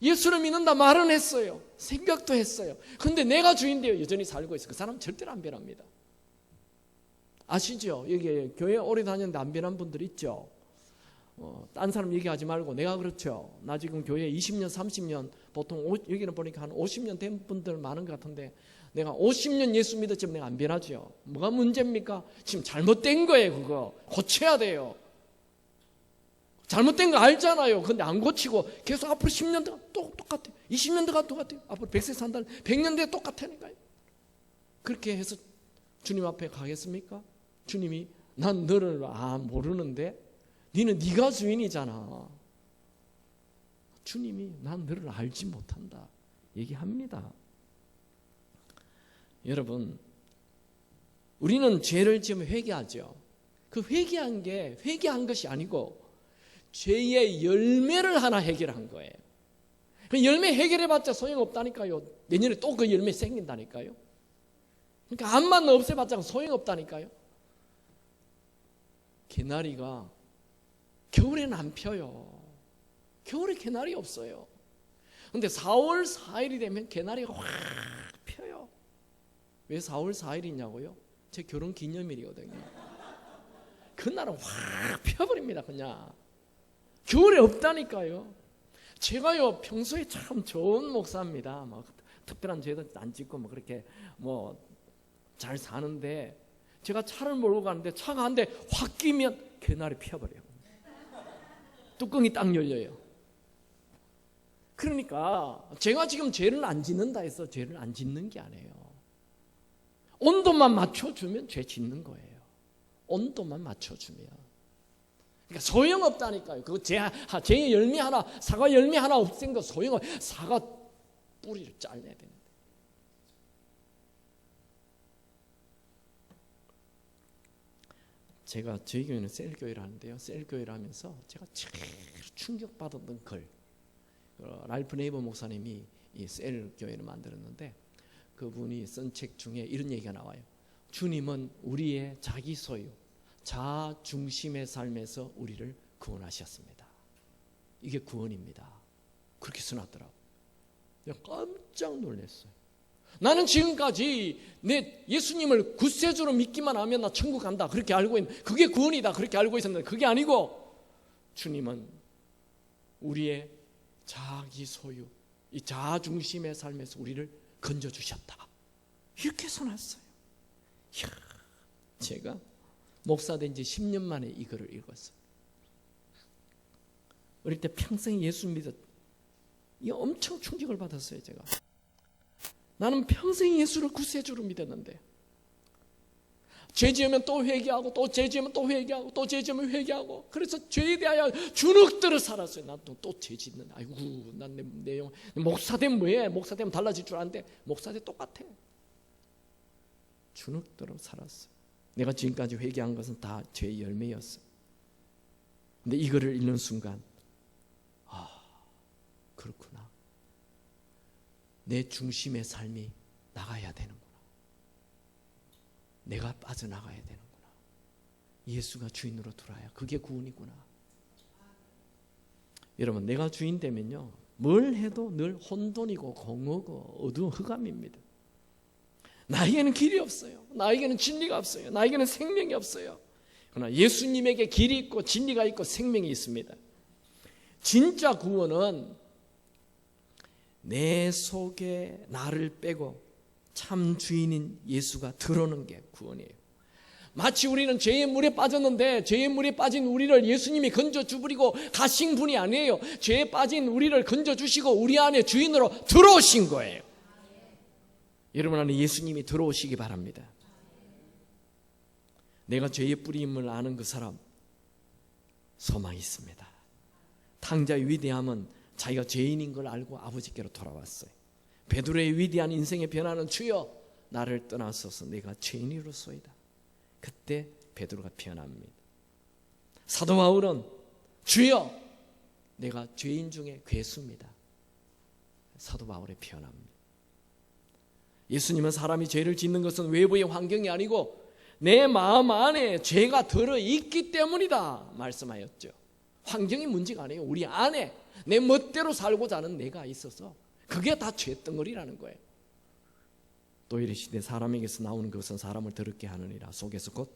예수를 믿는다 말은 했어요. 생각도 했어요. 그런데 내가 주인 되어 여전히 살고 있어요. 그 사람 절대로 안 변합니다. 아시죠? 여기 교회 오래 다녔는데 안 변한 분들 있죠. 딴 사람 얘기하지 말고 내가 그렇죠. 나 지금 교회 20년 30년 보통 여기는 보니까 한 50년 된 분들 많은 것 같은데 내가 50년 예수 믿었지만 내가 안 변하죠. 뭐가 문제입니까? 지금 잘못된 거예요. 그거 고쳐야 돼요. 잘못된 거 알잖아요. 근데 안 고치고 계속 앞으로 10년 더 똑같아요. 20년 더 똑같아요. 앞으로 100세 산다 100년 뒤에 똑같다니까요. 그렇게 해서 주님 앞에 가겠습니까? 주님이 난 너를 모르는데 너는 네가 주인이잖아. 주님이 난 너를 알지 못한다 얘기합니다. 여러분, 우리는 죄를 지으면 회개하죠. 그 회개한 것이 아니고 죄의 열매를 하나 해결한 거예요. 그 열매 해결해봤자 소용없다니까요. 내년에 또 그 열매 생긴다니까요. 그러니까 암만 없애봤자 소용없다니까요. 개나리가 겨울에는 안 펴요. 겨울에 개나리 없어요. 근데 4월 4일이 되면 개나리가 확 펴요. 왜 4월 4일이냐고요? 제 결혼 기념일이거든요. 그날은 확 펴버립니다. 그냥 겨울에 없다니까요. 제가요 평소에 참 좋은 목사입니다. 뭐 특별한 죄도 안 짓고 뭐 그렇게 뭐 잘 사는데 제가 차를 몰고 가는데 차가 한 대 확 끼면 개나리 펴버려요. 뚜껑이 딱 열려요. 그러니까 제가 지금 죄를 안 짓는다 해서 죄를 안 짓는 게 아니에요. 온도만 맞춰주면 죄 짓는 거예요. 온도만 맞춰주면. 그러니까 소용없다니까요. 그거 죄의 열매 하나, 사과 열매 하나 없앤 거 소용없. 사과 뿌리를 잘라야 되는데. 제가 저희 교회는 셀교회를 하는데요. 셀교회를 하면서 제가 제일 충격받았던 글, 랄프 네이버 목사님이 이 셀교회를 만들었는데 그분이 쓴 책 중에 이런 얘기가 나와요. 주님은 우리의 자기 소유, 자아 중심의 삶에서 우리를 구원하셨습니다. 이게 구원입니다. 그렇게 써놨더라고요. 내가 깜짝 놀랐어요. 나는 지금까지 내 예수님을 구세주로 믿기만 하면 나 천국 간다 그렇게 알고 있는, 그게 구원이다 그렇게 알고 있었는데 그게 아니고 주님은 우리의 자기 소유, 이 자아 중심의 삶에서 우리를 건져주셨다 이렇게 써놨어요. 이야, 제가 목사 된 지 10년 만에 이거를 읽었어요. 어릴 때 평생 예수 믿었 이 엄청 충격을 받았어요. 제가 나는 평생 예수를 구세주로 믿었는데 죄 지으면 또 회개하고 또 죄 지으면 또 회개하고 또 죄 지으면 회개하고 그래서 죄에 대하여 주눅들어 살았어요. 난 또 죄 짓는 아이고 난 내 목사 되면 뭐해? 목사 되면 달라질 줄 아는데 목사 되 똑같아. 주눅들어 살았어요. 내가 지금까지 회개한 것은 다 죄의 열매였어. 근데 이거를 읽는 순간 그렇구나. 내 중심의 삶이 나가야 되는구나. 내가 빠져나가야 되는구나. 예수가 주인으로 들어야 그게 구원이구나. 여러분 내가 주인 되면요 뭘 해도 늘 혼돈이고 공허고 어두운 흑암입니다. 나에게는 길이 없어요. 나에게는 진리가 없어요. 나에게는 생명이 없어요. 그러나 예수님에게 길이 있고 진리가 있고 생명이 있습니다. 진짜 구원은 내 속에 나를 빼고 참 주인인 예수가 들어오는 게 구원이에요. 마치 우리는 죄의 물에 빠졌는데 죄의 물에 빠진 우리를 예수님이 건져주버리고 가신 분이 아니에요. 죄에 빠진 우리를 건져주시고 우리 안에 주인으로 들어오신 거예요. 여러분 안에 예수님이 들어오시기 바랍니다. 내가 죄의 뿌리임을 아는 그 사람 소망이 있습니다. 탕자의 위대함은 자기가 죄인인 걸 알고 아버지께로 돌아왔어요. 베드로의 위대한 인생의 변화는 주여 나를 떠나소서 내가 죄인이로소이다. 그때 베드로가 변합니다. 사도 바울은 주여 내가 죄인 중에 괴수입니다. 사도 바울의 변화입니다. 예수님은 사람이 죄를 짓는 것은 외부의 환경이 아니고 내 마음 안에 죄가 들어있기 때문이다 말씀하였죠. 환경이 문제가 아니에요. 우리 안에 내 멋대로 살고자 하는 내가 있어서 그게 다 죄덩어리라는 거예요. 또 이르시되 사람에게서 나오는 것은 사람을 더럽게 하느니라. 속에서 곧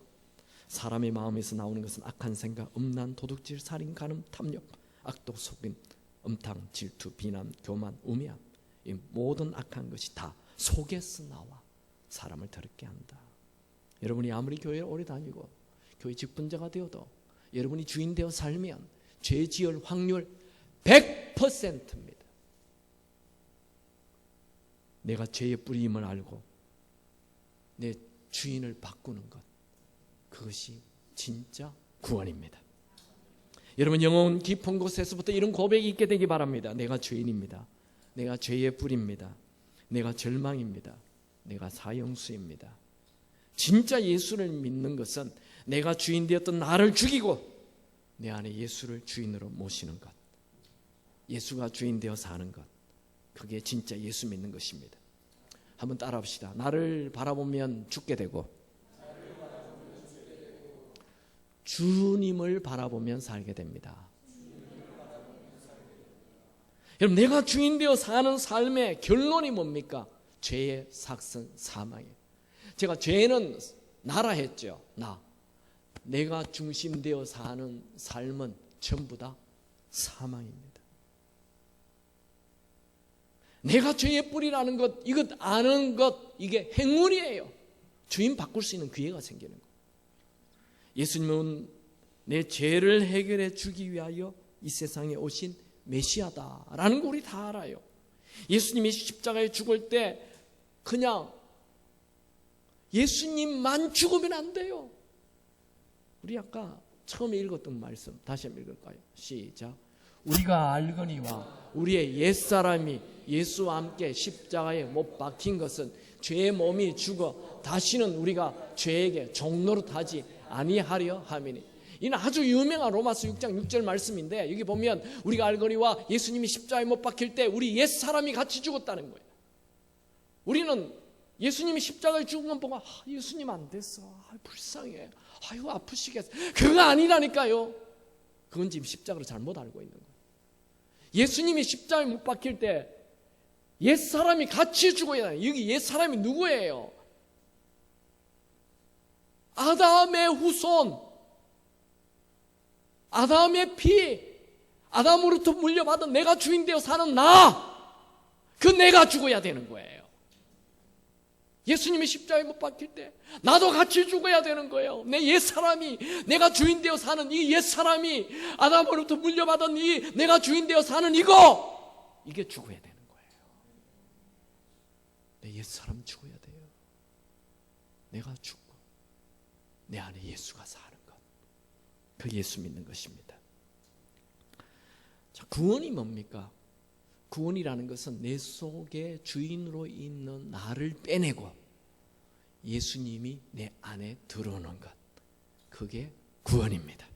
사람의 마음에서 나오는 것은 악한 생각, 음란, 도둑질, 살인, 간음, 탐욕, 악독, 속임, 음탕, 질투, 비난, 교만, 우매함. 이 모든 악한 것이 다 속에서 나와 사람을 더럽게 한다. 여러분이 아무리 교회를 오래 다니고 교회 직분자가 되어도 여러분이 주인 되어 살면 죄 지을 확률 100%입니다. 내가 죄의 뿌리임을 알고 내 주인을 바꾸는 것, 그것이 진짜 구원입니다. 여러분 영혼 깊은 곳에서부터 이런 고백이 있게 되기 바랍니다. 내가 죄인입니다. 내가 죄의 뿌리입니다. 내가 절망입니다. 내가 사형수입니다. 진짜 예수를 믿는 것은 내가 주인 되었던 나를 죽이고 내 안에 예수를 주인으로 모시는 것, 예수가 주인 되어 사는 것, 그게 진짜 예수 믿는 것입니다. 한번 따라합시다. 나를 바라보면 죽게 되고 주님을 바라보면 살게 됩니다. 여러분 내가 주인 되어 사는 삶의 결론이 뭡니까? 죄의 삭선 사망이에요. 제가 죄는 나라 했죠. 내가 중심되어 사는 삶은 전부 다 사망입니다. 내가 죄의 뿌리라는 것, 이것 아는 것, 이게 행운이에요. 주인 바꿀 수 있는 기회가 생기는 거예요. 예수님은 내 죄를 해결해 주기 위하여 이 세상에 오신 메시아다라는 거 우리 다 알아요. 예수님이 십자가에 죽을 때 그냥 예수님만 죽으면 안 돼요. 우리 아까 처음에 읽었던 말씀 다시 한번 읽을까요? 시작. 우리가 알거니와 우리의 옛사람이 예수와 함께 십자가에 못 박힌 것은 죄의 몸이 죽어 다시는 우리가 죄에게 종노릇하지 아니하려 함이니. 이는 아주 유명한 로마서 6장 6절 말씀인데 여기 보면 우리가 알거니와 예수님이 십자가에 못 박힐 때 우리 옛사람이 같이 죽었다는 거예요. 우리는 예수님이 십자가에 죽은 건 보고 예수님 안 됐어, 불쌍해, 아유 아프시겠어. 그거 아니라니까요. 그건 지금 십자가를 잘못 알고 있는 거예요. 예수님이 십자가에 못 박힐 때 옛사람이 같이 죽어야 해요. 여기 옛사람이 누구예요? 아담의 후손, 아담의 피, 아담으로부터 물려받은 내가 주인 되어 사는 그 내가 죽어야 되는 거예요. 예수님이 십자가에 못 박힐 때 나도 같이 죽어야 되는 거예요. 내 옛사람이, 내가 주인 되어 사는 이 옛사람이, 아담으로부터 물려받은 이 내가 주인 되어 사는 이거, 이게 죽어야 되는 거예요. 내 옛사람 죽어야 돼요. 내가 죽고 내 안에 예수가 사는 것, 그 예수 믿는 것입니다. 자, 구원이 뭡니까? 구원이라는 것은 내 속에 주인으로 있는 나를 빼내고 예수님이 내 안에 들어오는 것, 그게 구원입니다.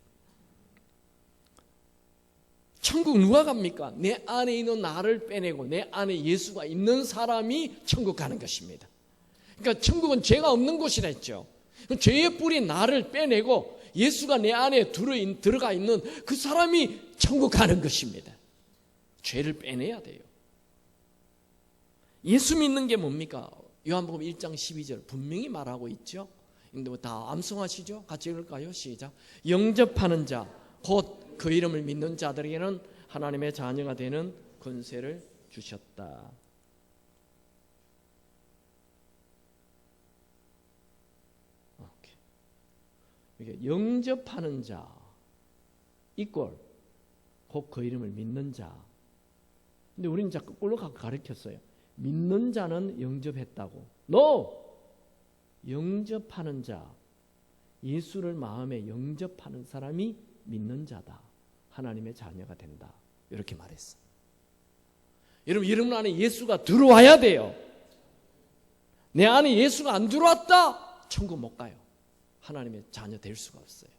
천국 누가 갑니까? 내 안에 있는 나를 빼내고 내 안에 예수가 있는 사람이 천국 가는 것입니다. 그러니까 천국은 죄가 없는 곳이라 했죠. 죄의 뿌리인 나를 빼내고 예수가 내 안에 들어가 있는 그 사람이 천국 가는 것입니다. 죄를 빼내야 돼요. 예수 믿는 게 뭡니까? 요한복음 1장 12절 분명히 말하고 있죠. 근데 다 암송하시죠? 같이 읽을까요? 시작. 영접하는 자, 곧 그 이름을 믿는 자들에게는 하나님의 자녀가 되는 권세를 주셨다. 이게 영접하는 자 이꼴 곧 그 이름을 믿는 자. 근데 우리는 자꾸 꼴로 가르쳤어요. 믿는 자는 영접했다고. No! 영접하는 자, 예수를 마음에 영접하는 사람이 믿는 자다. 하나님의 자녀가 된다. 이렇게 말했어. 여러분 안에 예수가 들어와야 돼요. 내 안에 예수가 안 들어왔다, 천국 못 가요. 하나님의 자녀 될 수가 없어요.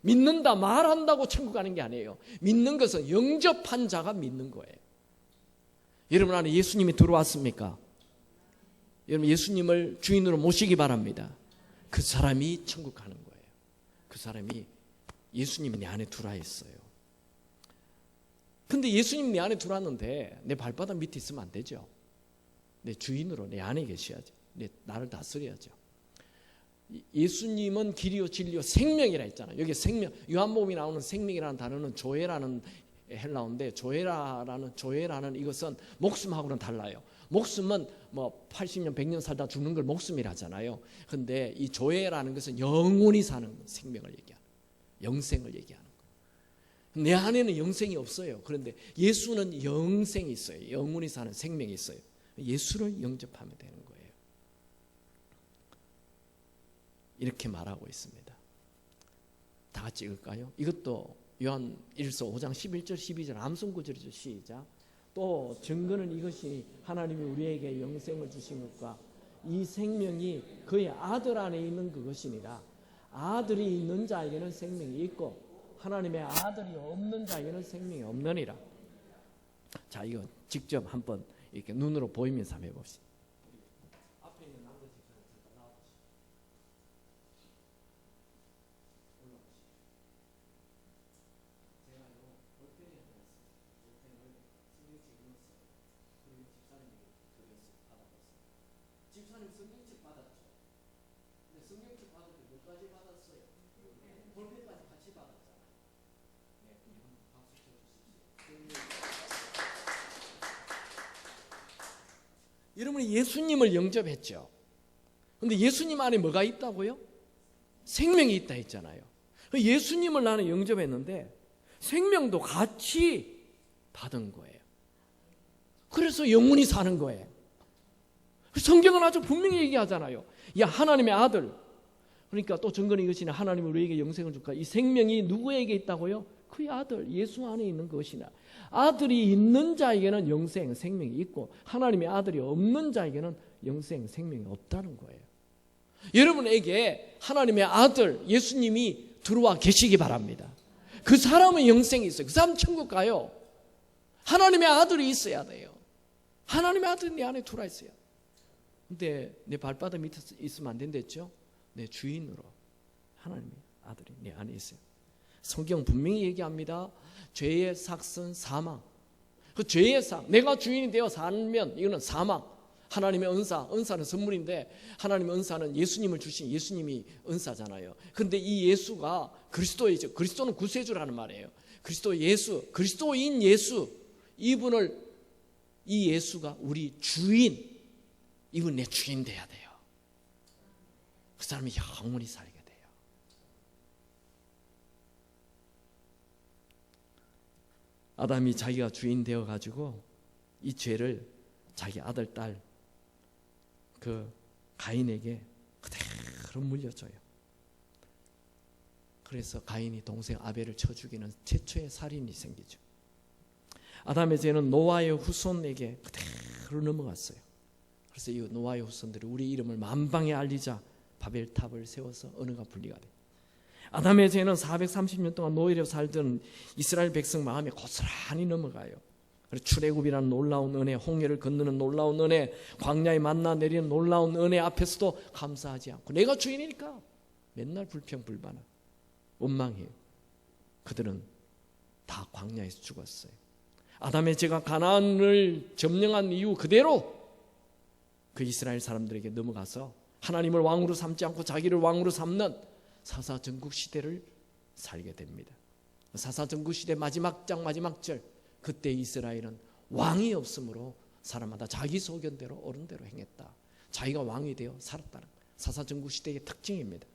믿는다 말한다고 천국 가는 게 아니에요. 믿는 것은 영접한 자가 믿는 거예요. 여러분 안에 예수님이 들어왔습니까? 여러분 예수님을 주인으로 모시기 바랍니다. 그 사람이 천국 가는 거예요. 그 사람이 예수님이 내 안에 들어와 있어요. 근데 예수님 내 안에 들어왔는데 내 발바닥 밑에 있으면 안 되죠. 내 주인으로 내 안에 계셔야죠. 나를 다스려야죠. 예수님은 길이요 진리요 생명이라 했잖아요. 여기 생명, 요한복음에 나오는 생명이라는 단어는 조에라는 헬라어인데 조에라는 이것은 목숨하고는 달라요. 목숨은 뭐 80년 100년 살다 죽는 걸 목숨이라 하잖아요. 근데 이 조에라는 것은 영원히 사는 생명을 얘기하는, 영생을 얘기하는 거예요. 내 안에는 영생이 없어요. 그런데 예수는 영생이 있어요. 영원히 사는 생명이 있어요. 예수를 영접하면 되는 거예요. 이렇게 말하고 있습니다. 다 같이 읽을까요? 이것도 요한 1서 5장 11절 12절 암송 구절이죠. 시작. 또 증거는 이것이 하나님이 우리에게 영생을 주신 것과 이 생명이 그의 아들 안에 있는 그것이니라. 아들이 있는 자에게는 생명이 있고 하나님의 아들이 없는 자에게는 생명이 없느니라. 자, 이거 직접 한번 이렇게 눈으로 보이면서 한번 해봅시다. 앞에 있는 남자 집사님 나와보시죠. 제가요 볼펜이 하나 있어요. 볼펜을 성경책 넣었어요. 그리고 집사님에게 드렸어요. 받아봤어요. 집사님 성경책 받았죠. 근데 성경책 받을 때 몇 가지 받았어요? 볼펜까지 같이 받았잖아요. 네, 우리 한번 박수 쳐주십시오. 여러분이 예수님을 영접했죠. 그런데 예수님 안에 뭐가 있다고요? 생명이 있다 했잖아요. 예수님을 나는 영접했는데 생명도 같이 받은 거예요. 그래서 영원히 사는 거예요. 성경은 아주 분명히 얘기하잖아요. 야, 하나님의 아들, 그러니까 또 증거는 이것이니 하나님이 우리에게 영생을 줄까? 이 생명이 누구에게 있다고요? 그의 아들 예수 안에 있는 것이나 아들이 있는 자에게는 영생, 생명이 있고 하나님의 아들이 없는 자에게는 영생, 생명이 없다는 거예요. 여러분에게 하나님의 아들 예수님이 들어와 계시기 바랍니다. 그 사람은 영생이 있어요. 그 사람은 천국 가요. 하나님의 아들이 있어야 돼요. 하나님의 아들이 내 안에 들어와 있어요. 근데 내 발바닥 밑에 있으면 안 된댔죠? 내 주인으로 하나님의 아들이 내 안에 있어요. 성경 분명히 얘기합니다. 죄의 삭은 사망. 그 죄의 삭, 내가 주인이 되어 살면 이거는 사망. 하나님의 은사는 선물인데 하나님의 은사는 예수님을 주신 예수님이 은사잖아요. 근데 이 예수가 그리스도이죠. 그리스도는 구세주라는 말이에요. 그리스도인 예수, 이 예수가 우리 주인, 이분 내 주인 돼야 돼요. 그 사람이 영원히 살게 돼요. 아담이 자기가 주인 되어가지고 이 죄를 자기 아들, 딸, 그 가인에게 그대로 물려줘요. 그래서 가인이 동생 아벨을 쳐 죽이는 최초의 살인이 생기죠. 아담의 죄는 노아의 후손에게 그대로 넘어갔어요. 그래서 이 노아의 후손들이 우리 이름을 만방에 알리자 바벨탑을 세워서 언어가 분리가 돼요. 아담의 죄는 430년 동안 노예로 살던 이스라엘 백성 마음에 고스란히 넘어가요. 출애굽이라는 놀라운 은혜, 홍해를 건너는 놀라운 은혜, 광야에 만나 내리는 놀라운 은혜 앞에서도 감사하지 않고 내가 주인이니까 맨날 불평불만, 원망해요. 그들은 다 광야에서 죽었어요. 아담의 죄가 가나안을 점령한 이후 그대로 그 이스라엘 사람들에게 넘어가서 하나님을 왕으로 삼지 않고 자기를 왕으로 삼는 사사전국 시대를 살게 됩니다. 사사전국 시대 마지막 장 마지막 절, 그때 이스라엘은 왕이 없으므로 사람마다 자기 소견대로 옳은대로 행했다. 자기가 왕이 되어 살았다는 사사전국 시대의 특징입니다.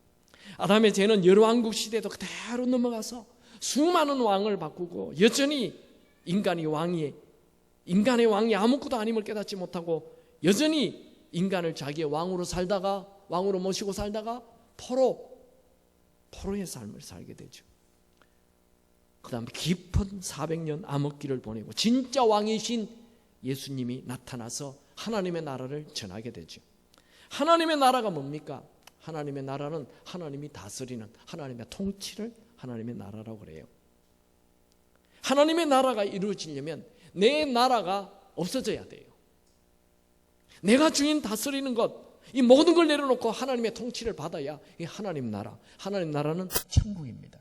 아담의 죄는 열왕국 시대도 그대로 넘어가서 수많은 왕을 바꾸고 여전히 인간의 왕이 아무것도 아님을 깨닫지 못하고 여전히 인간을 자기의 왕으로 살다가 왕으로 모시고 살다가 포로의 삶을 살게 되죠. 그 다음에 깊은 400년 암흑기를 보내고 진짜 왕이신 예수님이 나타나서 하나님의 나라를 전하게 되죠. 하나님의 나라가 뭡니까? 하나님의 나라는 하나님이 다스리는 하나님의 통치를 하나님의 나라라고 그래요. 하나님의 나라가 이루어지려면 내 나라가 없어져야 돼요. 내가 주인 다스리는 것, 이 모든 걸 내려놓고 하나님의 통치를 받아야 이 하나님 나라, 하나님 나라는 천국입니다.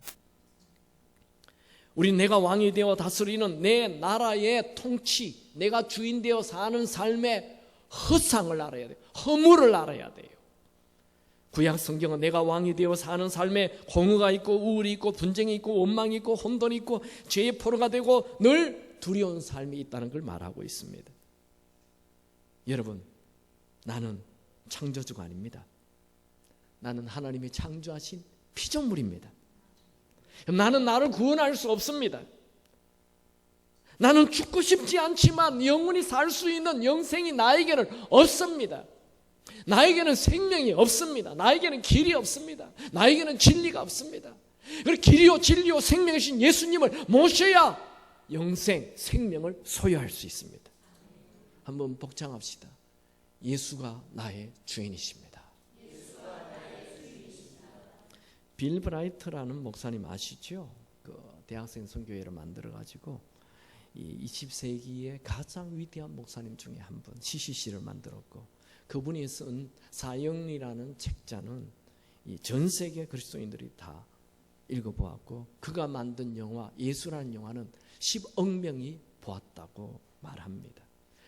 우리 내가 왕이 되어 다스리는 내 나라의 통치, 내가 주인 되어 사는 삶의 허상을 알아야 돼요. 허물을 알아야 돼요. 구약 성경은 내가 왕이 되어 사는 삶에 공허가 있고 우울이 있고 분쟁이 있고 원망이 있고 혼돈이 있고 죄의 포로가 되고 늘 두려운 삶이 있다는 걸 말하고 있습니다. 여러분, 나는 창조주가 아닙니다. 나는 하나님이 창조하신 피조물입니다. 나는 나를 구원할 수 없습니다. 나는 죽고 싶지 않지만 영원히 살 수 있는 영생이 나에게는 없습니다. 나에게는 생명이 없습니다. 나에게는 길이 없습니다. 나에게는 진리가 없습니다. 그리고 길이요 진리요 생명이신 예수님을 모셔야 영생, 생명을 소유할 수 있습니다. 한번 복창합시다. 예수가 나의 주인이십니다. 빌 브라이트라는 목사님 아시죠? 그 대학생 선교회를 만들어가지고 이 20세기의 가장 위대한 목사님 중에 한 분, CCC를 만들었고 그분이 쓴 사형리라는 책자는 전 세계 그리스도인들이 다 읽어보았고 그가 만든 영화 예수라는 영화는 10억 명이 보았다고 말합니다.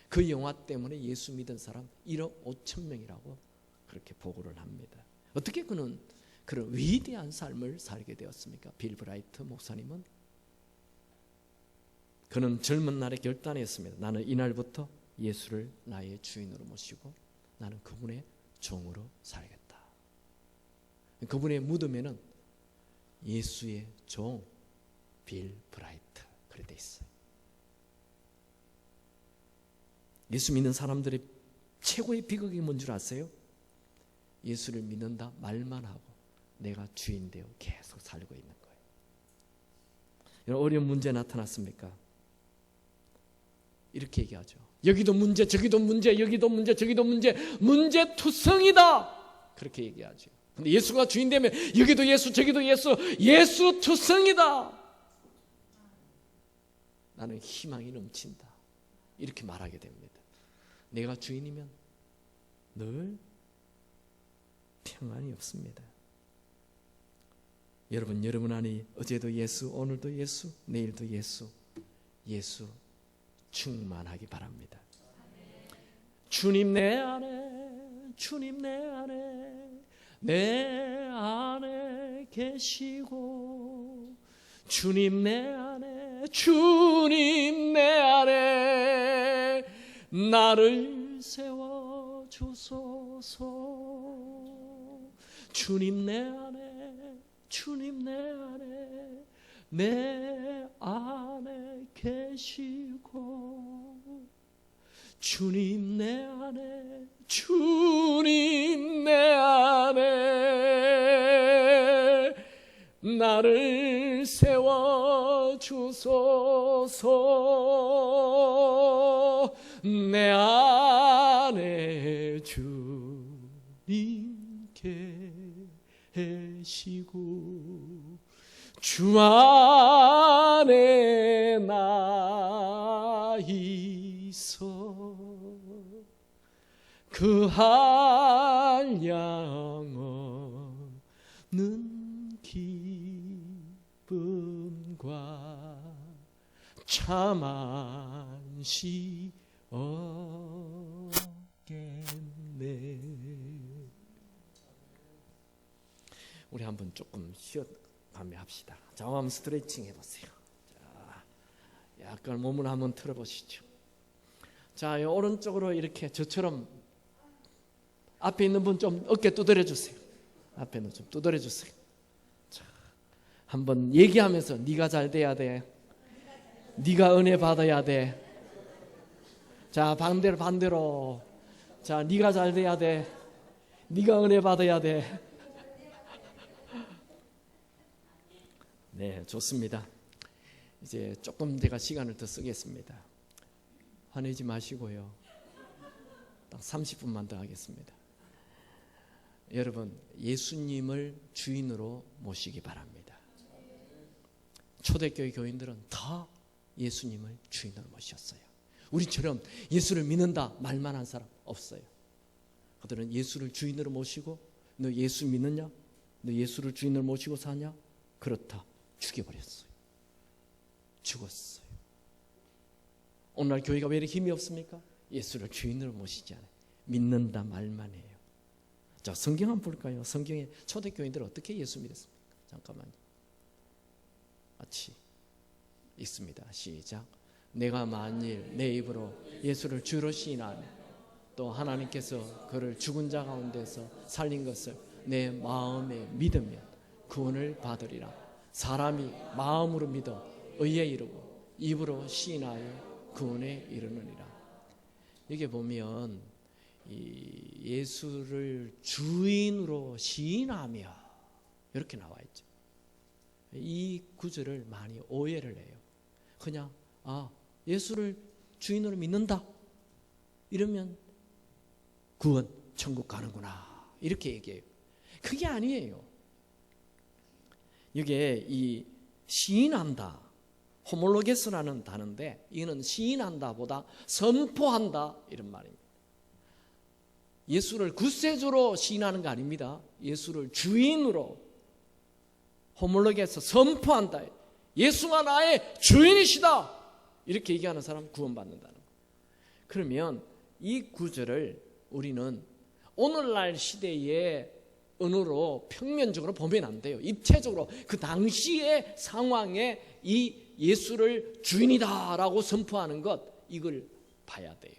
그 영화 때문에 예수 믿은 사람 1억 5천 명이라고 그렇게 보고를 합니다. 어떻게 그는 그런 위대한 삶을 살게 되었습니까? 빌 브라이트 목사님은 그는 젊은 날에 결단했습니다. 나는 이날부터 예수를 나의 주인으로 모시고 나는 그분의 종으로 살겠다. 그분의 무덤에는 예수의 종 빌 브라이트 그래 돼 있어요. 예수 믿는 사람들의 최고의 비극이 뭔 줄 아세요? 예수를 믿는다 말만 하고 내가 주인 되어 계속 살고 있는 거예요. 여러분, 어려운 문제 나타났습니까? 이렇게 얘기하죠. 여기도 문제, 저기도 문제, 여기도 문제, 저기도 문제, 문제투성이다. 그렇게 얘기하죠. 근데 예수가 주인 되면 여기도 예수, 저기도 예수, 예수투성이다. 나는 희망이 넘친다. 이렇게 말하게 됩니다. 내가 주인이면 늘 평안이 없습니다. 여러분 안에 어제도 예수, 오늘도 예수, 내일도 예수, 예수 충만하기 바랍니다. 주님 내 안에, 주님 내 안에, 내 안에 계시고 주님 내 안에, 주님 내 안에 나를 세워주소서. 주님 내 안에, 주님 내 안에, 내 안에 계시고 주님 내 안에, 주님 내 안에 나를 세워주소서. 내 안에 주님 계시고 주 안에 나 있어 그 한 영원은 기쁨과 참 안시 없겠네. 우리 한번 조금 쉬어가며 합시다. 자, 한번 스트레칭 해보세요. 자, 약간 몸을 한번 틀어보시죠. 자, 오른쪽으로 이렇게 저처럼 앞에 있는 분 좀 어깨 두드려 주세요. 앞에는 좀 두드려 주세요. 자, 한번 얘기하면서 네가 잘 돼야 돼. 네가 은혜 받아야 돼. 자, 반대로. 자, 네가 잘 돼야 돼. 네가 은혜 받아야 돼. 네, 좋습니다. 이제 조금 제가 시간을 더 쓰겠습니다. 화내지 마시고요. 딱 30분만 더 하겠습니다. 여러분, 예수님을 주인으로 모시기 바랍니다. 초대교회 교인들은 다 예수님을 주인으로 모셨어요. 우리처럼 예수를 믿는다 말만 한 사람 없어요. 그들은 예수를 주인으로 모시고, 너 예수 믿느냐? 너 예수를 주인으로 모시고 사냐? 그렇다. 죽여버렸어요. 죽었어요. 오늘날 교회가 왜 이렇게 힘이 없습니까? 예수를 주인으로 모시지 않아요. 믿는다 말만 해요. 자, 성경 한번 볼까요? 성경에 초대교인들은 어떻게 예수 믿었습니까? 잠깐만요. 같이 읽습니다. 시작. 내가 만일 내 입으로 예수를 주로 시인하며 또 하나님께서 그를 죽은 자 가운데서 살린 것을 내 마음에 믿으면 구원을 받으리라. 사람이 마음으로 믿어 의에 이르고 입으로 시인하여 구원에 이르느니라. 여기 보면 이 예수를 주인으로 시인하며 이렇게 나와 있죠. 이 구절을 많이 오해를 해요. 그냥 예수를 주인으로 믿는다 이러면 구원 천국 가는구나 이렇게 얘기해요. 그게 아니에요. 이게 이 시인한다, 호몰로게스라는 단어인데 이는 시인한다보다 선포한다 이런 말입니다. 예수를 구세주로 시인하는 거 아닙니다. 예수를 주인으로 호몰로게스 선포한다. 예수가 나의 주인이시다 이렇게 얘기하는 사람 구원받는다는 거예요. 그러면 이 구절을 우리는 오늘날 시대의 언어로 평면적으로 보면 안 돼요. 입체적으로 그 당시의 상황에 이 예수를 주인이다라고 선포하는 것, 이걸 봐야 돼요.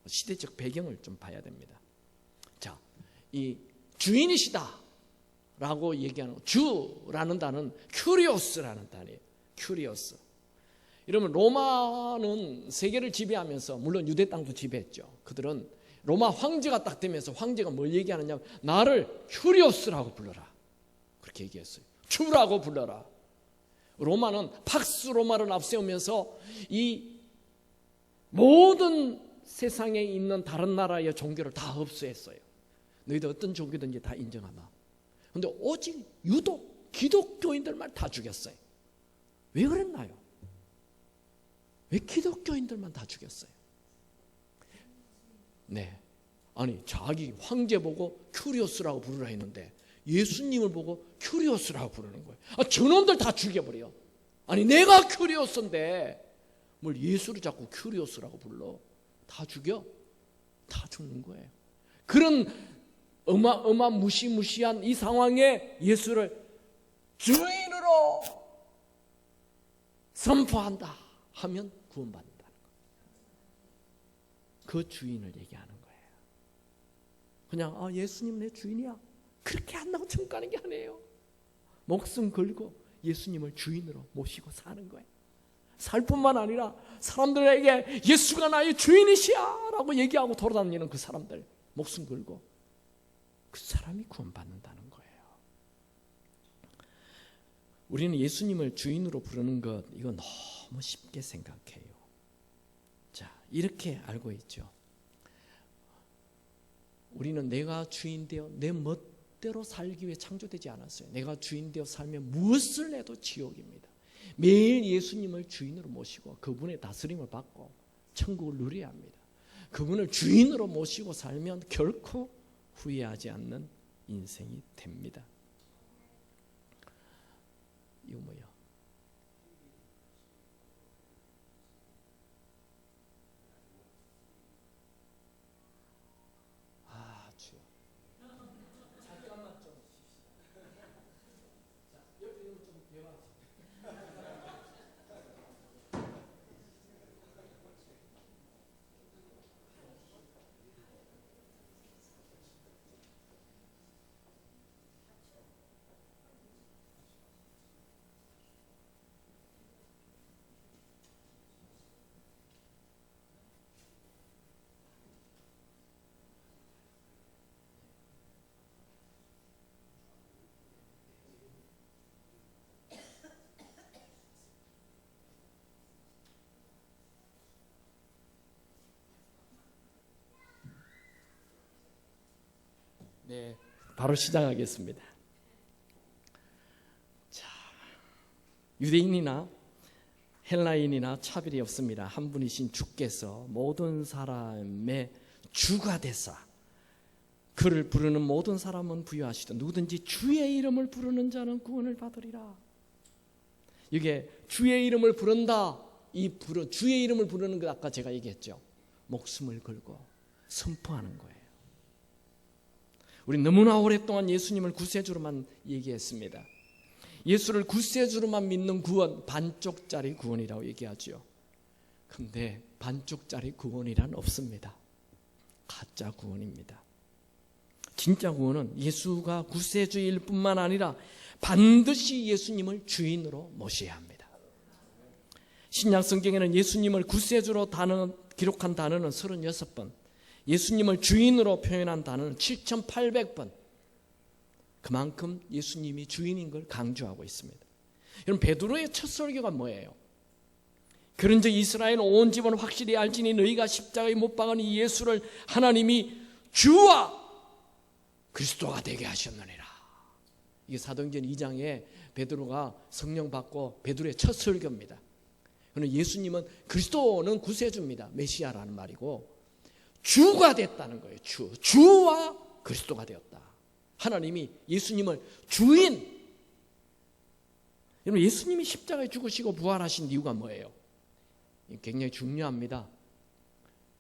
시대적 배경을 좀 봐야 됩니다. 자, 이 주인이시다라고 얘기하는 주라는 단어는 큐리오스라는 단어예요. 큐리오스. 이러면 로마는 세계를 지배하면서 물론 유대 땅도 지배했죠. 그들은 로마 황제가 딱 되면서 황제가 뭘 얘기하느냐, 나를 큐리오스라고 불러라 그렇게 얘기했어요. 주라고 불러라. 로마는 팍스 로마를 앞세우면서 이 모든 세상에 있는 다른 나라의 종교를 다 흡수했어요. 너희들 어떤 종교든지 다 인정하마. 그런데 오직 유독 기독교인들만 다 죽였어요. 왜 그랬나요? 왜 기독교인들만 다 죽였어요? 네, 아니 자기 황제 보고 큐리오스라고 부르라 했는데 예수님을 보고 큐리오스라고 부르는 거예요. 저놈들 다 죽여버려. 아니 내가 큐리오스인데 뭘 예수를 자꾸 큐리오스라고 불러. 다 죽여. 다 죽는 거예요. 그런 무시무시한 이 상황에 예수를 주인으로 선포한다 하면 구원받는다는 거예요. 그 주인을 얘기하는 거예요. 그냥 예수님 내 주인이야 그렇게 한다고 천국 가는 게 아니에요. 목숨 걸고 예수님을 주인으로 모시고 사는 거예요. 살 뿐만 아니라 사람들에게 예수가 나의 주인이시야 라고 얘기하고 돌아다니는 그 사람들, 목숨 걸고 그 사람이 구원받는다는 거예요. 우리는 예수님을 주인으로 부르는 것, 이거 너무 쉽게 생각해요. 자, 이렇게 알고 있죠. 우리는 내가 주인 되어 내 멋대로 살기 위해 창조되지 않았어요. 내가 주인 되어 살면 무엇을 해도 지옥입니다. 매일 예수님을 주인으로 모시고 그분의 다스림을 받고 천국을 누려야 합니다. 그분을 주인으로 모시고 살면 결코 후회하지 않는 인생이 됩니다. 이거 뭐야? 아, 주여. 잠깐만 좀 쉽시다. 자, 옆에 좀 대화. 네, 바로 시작하겠습니다. 자, 유대인이나 헬라인이나 차별이 없습니다. 한 분이신 주께서 모든 사람의 주가 되사 그를 부르는 모든 사람은 부유하시다. 누구든지 주의 이름을 부르는 자는 구원을 받으리라. 이게 주의 이름을 부른다. 주의 이름을 부르는 것 아까 제가 얘기했죠. 목숨을 걸고 선포하는 거예요. 우리 너무나 오랫동안 예수님을 구세주로만 얘기했습니다. 예수를 구세주로만 믿는 구원, 반쪽짜리 구원이라고 얘기하죠. 그런데 반쪽짜리 구원이란 없습니다. 가짜 구원입니다. 진짜 구원은 예수가 구세주일 뿐만 아니라 반드시 예수님을 주인으로 모셔야 합니다. 신약 성경에는 예수님을 구세주로 기록한 단어는 36번, 예수님을 주인으로 표현한 단어는 7,800번. 그만큼 예수님이 주인인 걸 강조하고 있습니다. 여러분, 베드로의 첫 설교가 뭐예요? 그런즉 이스라엘 온 집은 확실히 알지니 너희가 십자가에 못 박은 이 예수를 하나님이 주와 그리스도가 되게 하셨느니라. 이게 사도행전 2장에 베드로가 성령 받고 베드로의 첫 설교입니다. 그러나 예수님은 그리스도는 구세주입니다. 메시아라는 말이고 주가 됐다는 거예요. 주와 그리스도가 되었다. 하나님이 예수님을 주인. 여러분, 예수님이 십자가에 죽으시고 부활하신 이유가 뭐예요? 굉장히 중요합니다.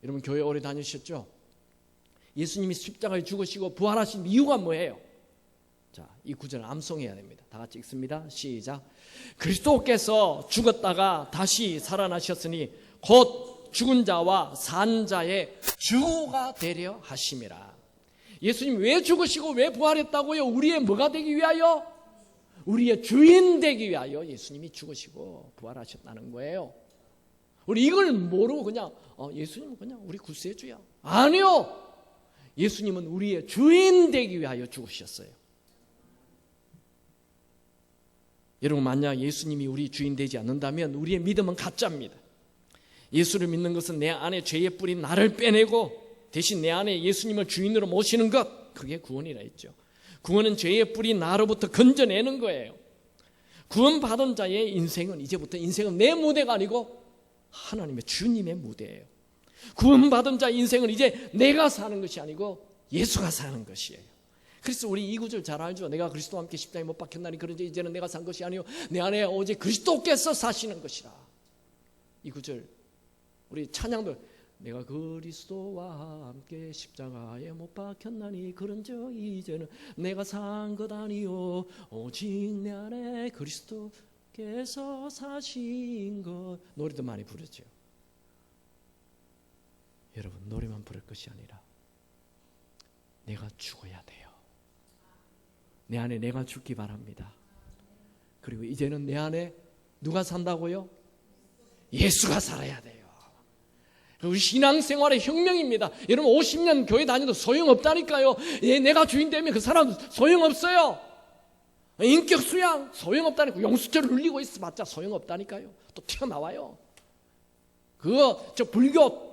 여러분, 교회 오래 다니셨죠? 예수님이 십자가에 죽으시고 부활하신 이유가 뭐예요? 자, 이 구절을 암송해야 됩니다. 다 같이 읽습니다. 시작. 그리스도께서 죽었다가 다시 살아나셨으니 곧 죽은 자와 산 자의 주가 되려 하심이라. 예수님 왜 죽으시고 왜 부활했다고요? 우리의 뭐가 되기 위하여? 우리의 주인 되기 위하여 예수님이 죽으시고 부활하셨다는 거예요. 우리 이걸 모르고 그냥 예수님은 그냥 우리 구세주야. 아니요. 예수님은 우리의 주인 되기 위하여 죽으셨어요. 여러분, 만약 예수님이 우리 주인 되지 않는다면 우리의 믿음은 가짜입니다. 예수를 믿는 것은 내 안에 죄의 뿌린 나를 빼내고 대신 내 안에 예수님을 주인으로 모시는 것, 그게 구원이라 했죠. 구원은 죄의 뿌린 나로부터 건져내는 거예요. 구원받은 자의 인생은 이제부터 인생은 내 무대가 아니고 하나님의 주님의 무대예요. 구원받은 자의 인생은 이제 내가 사는 것이 아니고 예수가 사는 것이에요. 그래서 우리 이 구절 잘 알죠. 내가 그리스도와 함께 십자가에 못 박혔나니 그런지 이제는 내가 산 것이 아니요 내 안에 오직 그리스도께서 사시는 것이라. 이 구절 우리 찬양도 내가 그리스도와 함께 십자가에 못 박혔나니 그런즉 이제는 내가 산 것 아니요 오직 내 안에 그리스도께서 사신 것. 노래도 많이 부르죠. 여러분, 노래만 부를 것이 아니라 내가 죽어야 돼요. 내 안에 내가 죽기 바랍니다. 그리고 이제는 내 안에 누가 산다고요? 예수가 살아야 돼요. 우리 신앙생활의 혁명입니다. 여러분 50년 교회 다녀도 소용없다니까요. 내가 주인 되면 그 사람 소용없어요. 인격 수양 소용없다니까. 용수철을 눌리고 있어봤자 소용없다니까요. 또 튀어나와요. 그거 저 불교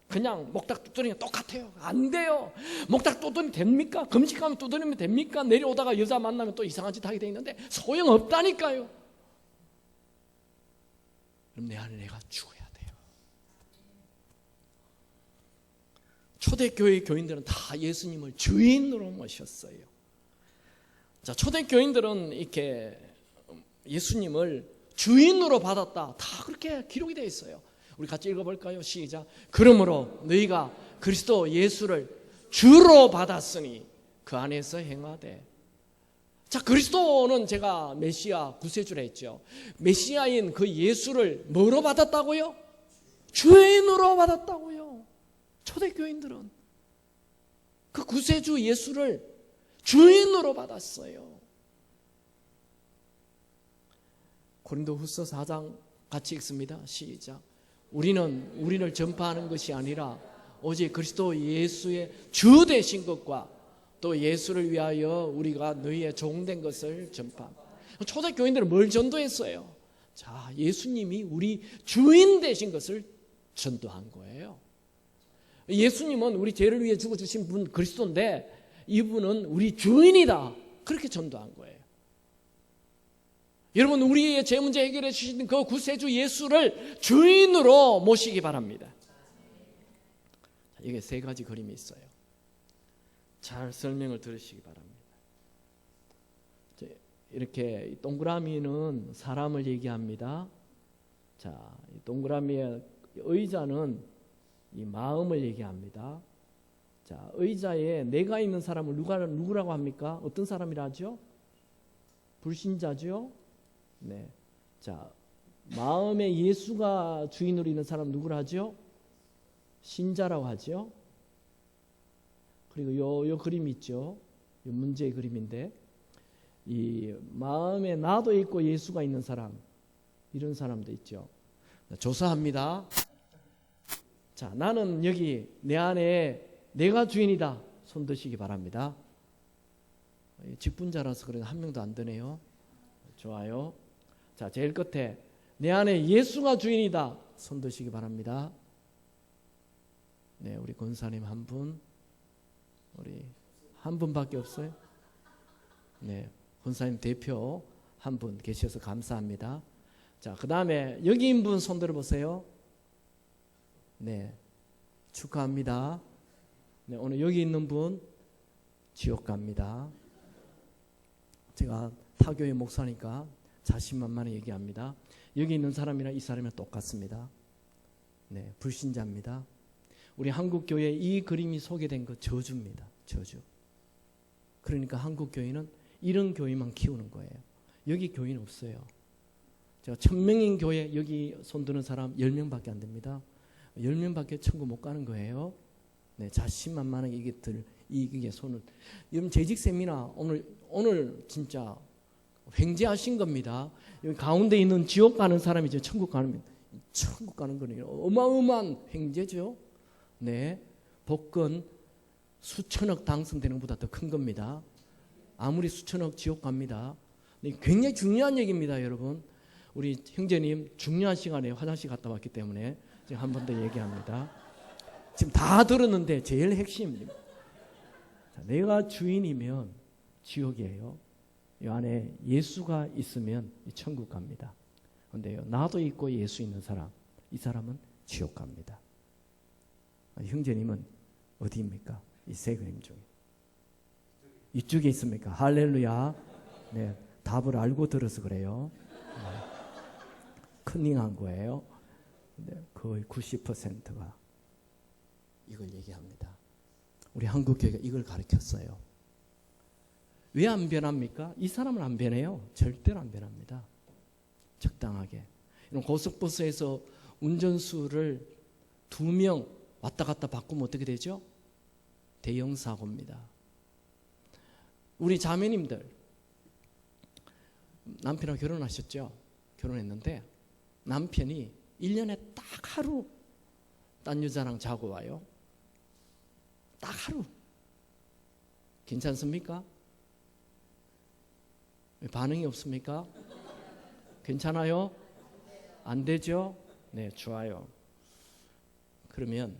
그냥 목탁 두드리면 똑같아요. 안 돼요. 목탁 두드리면 됩니까? 금식하면 두드리면 됩니까? 내려오다가 여자 만나면 또 이상한 짓 하게 돼 있는데 소용없다니까요. 그럼 내 안에 내가 죽어야 돼요. 초대교회 교인들은 다 예수님을 주인으로 모셨어요. 자, 초대교인들은 이렇게 예수님을 주인으로 받았다. 다 그렇게 기록이 되어 있어요. 우리 같이 읽어볼까요? 시작. 그러므로 너희가 그리스도 예수를 주로 받았으니 그 안에서 행하되. 자, 그리스도는 제가 메시아 구세주라 했죠. 메시아인 그 예수를 뭐로 받았다고요? 주인으로 받았다고요. 초대교인들은 그 구세주 예수를 주인으로 받았어요. 고린도후서 4장 같이 읽습니다. 시작. 우리를 전파하는 것이 아니라 오직 그리스도 예수의 주 되신 것과 또 예수를 위하여 우리가 너희의 종된 것을 전파합니다. 초대교인들은 뭘 전도했어요? 자, 예수님이 우리 주인 되신 것을 전도한 거예요. 예수님은 우리 죄를 위해 죽어주신 분 그리스도인데 이분은 우리 주인이다. 그렇게 전도한 거예요. 여러분 우리의 죄 문제 해결해 주신 그 구세주 예수를 주인으로 모시기 바랍니다. 이게 세 가지 그림이 있어요. 잘 설명을 들으시기 바랍니다. 이렇게 동그라미는 사람을 얘기합니다. 자, 동그라미의 의자는 이 마음을 얘기합니다. 자, 의자에 내가 있는 사람을 누구라고 합니까? 어떤 사람이라 하죠? 불신자죠? 네. 자, 마음에 예수가 주인으로 있는 사람 누구라 하죠? 신자라고 하죠. 그리고 요 그림 있죠. 요 문제의 그림인데 이 마음에 나도 있고 예수가 있는 사람 이런 사람도 있죠. 조사합니다. 자, 나는 여기 내 안에 내가 주인이다. 손 드시기 바랍니다. 직분자라서 그래도 한 명도 안 드네요. 좋아요. 자, 제일 끝에 내 안에 예수가 주인이다. 손 드시기 바랍니다. 네, 우리 권사님 한 분, 우리 한 분밖에 없어요. 네, 권사님 대표 한 분 계셔서 감사합니다. 자, 그 다음에 여기 있는 분 손 들어보세요. 네, 축하합니다. 네, 오늘 여기 있는 분 지옥 갑니다. 제가 타교의 목사니까 자신만만히 얘기합니다. 여기 있는 사람이랑 이 사람이랑 똑같습니다. 네, 불신자입니다. 우리 한국교회 이 그림이 소개된 거 저주입니다. 저주. 그러니까 한국교회는 이런 교회만 키우는 거예요. 여기 교회는 없어요. 제가 1000명인 교회 여기 손드는 사람 10명밖에 안 됩니다. 10명밖에 천국 못 가는 거예요. 네, 자신만만하게 이게 손을. 여러분 재직 세미나 오늘 진짜 횡재하신 겁니다. 여기 가운데 있는 지옥 가는 사람이 이제 천국 가는 거는 어마어마한 횡재죠. 네, 복권 수천억 당선되는 것보다 더 큰 겁니다. 아무리 수천억 지옥 갑니다. 네, 굉장히 중요한 얘기입니다, 여러분. 우리 형제님 중요한 시간에 화장실 갔다 왔기 때문에 제가 한 번 더 얘기합니다. 지금 다 들었는데 제일 핵심입니다. 자, 내가 주인이면 지옥이에요. 이 안에 예수가 있으면 천국 갑니다. 그런데요, 나도 있고 예수 있는 사람, 이 사람은 지옥 갑니다. 형제님은 어디입니까? 이 세 그림 중에 이쪽에 있습니까? 할렐루야. 네, 답을 알고 들어서 그래요. 네. 커닝한 거예요. 네, 거의 90%가 이걸 얘기합니다. 우리 한국교회가 이걸 가르쳤어요. 왜 안 변합니까? 이 사람은 안 변해요. 절대로 안 변합니다. 적당하게. 이런 고속버스에서 운전수를 2명 왔다 갔다 바꾸면 어떻게 되죠? 대형 사고입니다. 우리 자매님들 남편하고 결혼하셨죠? 결혼했는데 남편이 1년에 딱 하루 딴 여자랑 자고 와요. 딱 하루. 괜찮습니까? 반응이 없습니까? 괜찮아요? 안 되죠? 네, 좋아요. 그러면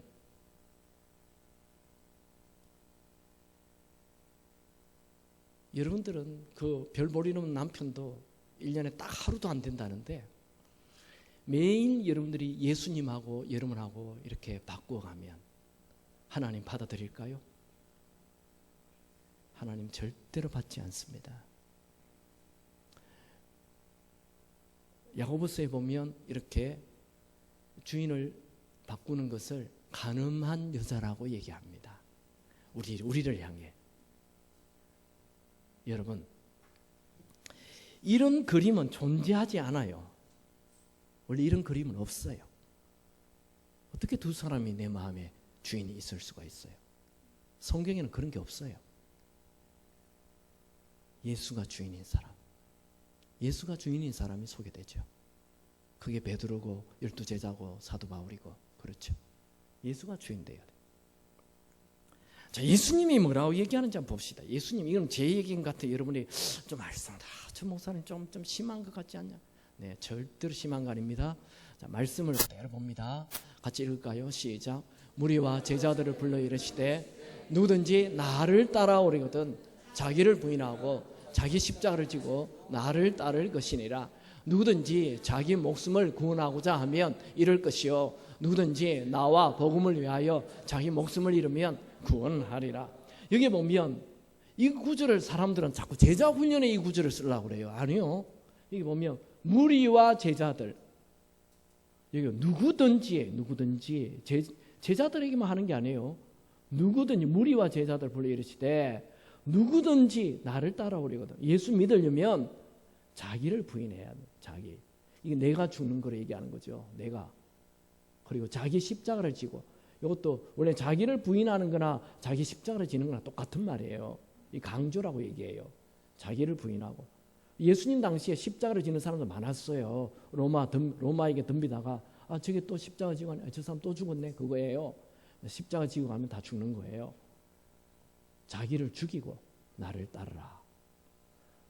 여러분들은 그 별 보리는 남편도 1년에 딱 하루도 안 된다는데 매일 여러분들이 예수님하고 여러분하고 이렇게 바꾸어가면 하나님 받아들일까요? 하나님 절대로 받지 않습니다. 야고보서에 보면 이렇게 주인을 바꾸는 것을 간음한 여자라고 얘기합니다. 우리를 향해. 여러분, 이런 그림은 존재하지 않아요. 원래 이런 그림은 없어요. 어떻게 두 사람이 내 마음에 주인이 있을 수가 있어요? 성경에는 그런 게 없어요. 예수가 주인인 사람, 예수가 주인인 사람이 소개되죠. 그게 베드로고 12제자고 사도 바울이고 그렇죠. 예수가 주인 돼야 돼요. 자, 예수님이 뭐라고 얘기하는지 한번 봅시다. 예수님, 이건 제 얘기인 것 같아요. 여러분이 좀 알싸다. 저 목사님 좀 심한 것 같지 않냐? 네, 절대로 심한 거 아닙니다. 자, 말씀을 그대로 봅니다. 같이 읽을까요? 시작. 무리와 제자들을 불러 이르시되 누구든지 나를 따라오려거든 자기를 부인하고 자기 십자가를 지고 나를 따를 것이니라. 누구든지 자기 목숨을 구원하고자 하면 잃을 것이요 누구든지 나와 복음을 위하여 자기 목숨을 잃으면 구원하리라. 여기 보면 이 구절을 사람들은 자꾸 제자 훈련에 이 구절을 쓰려고 그래요. 아니요. 여기 보면 무리와 제자들, 여기 누구든지 제자들에게만 하는 게 아니에요. 누구든지 무리와 제자들 불러 이르시되 누구든지 나를 따라오려거든. 예수 믿으려면 자기를 부인해야 돼. 자기. 이게 내가 죽는 걸 얘기하는 거죠. 내가. 그리고 자기 십자가를 지고, 이것도 원래 자기를 부인하는 거나 자기 십자가를 지는 거나 똑같은 말이에요. 이 강조라고 얘기해요. 자기를 부인하고. 예수님 당시에 십자가를 지는 사람도 많았어요. 로마에게 덤비다가 저게 또 십자가 지고 가네. 저 사람 또 죽었네. 그거예요. 십자가 지고 가면 다 죽는 거예요. 자기를 죽이고 나를 따르라.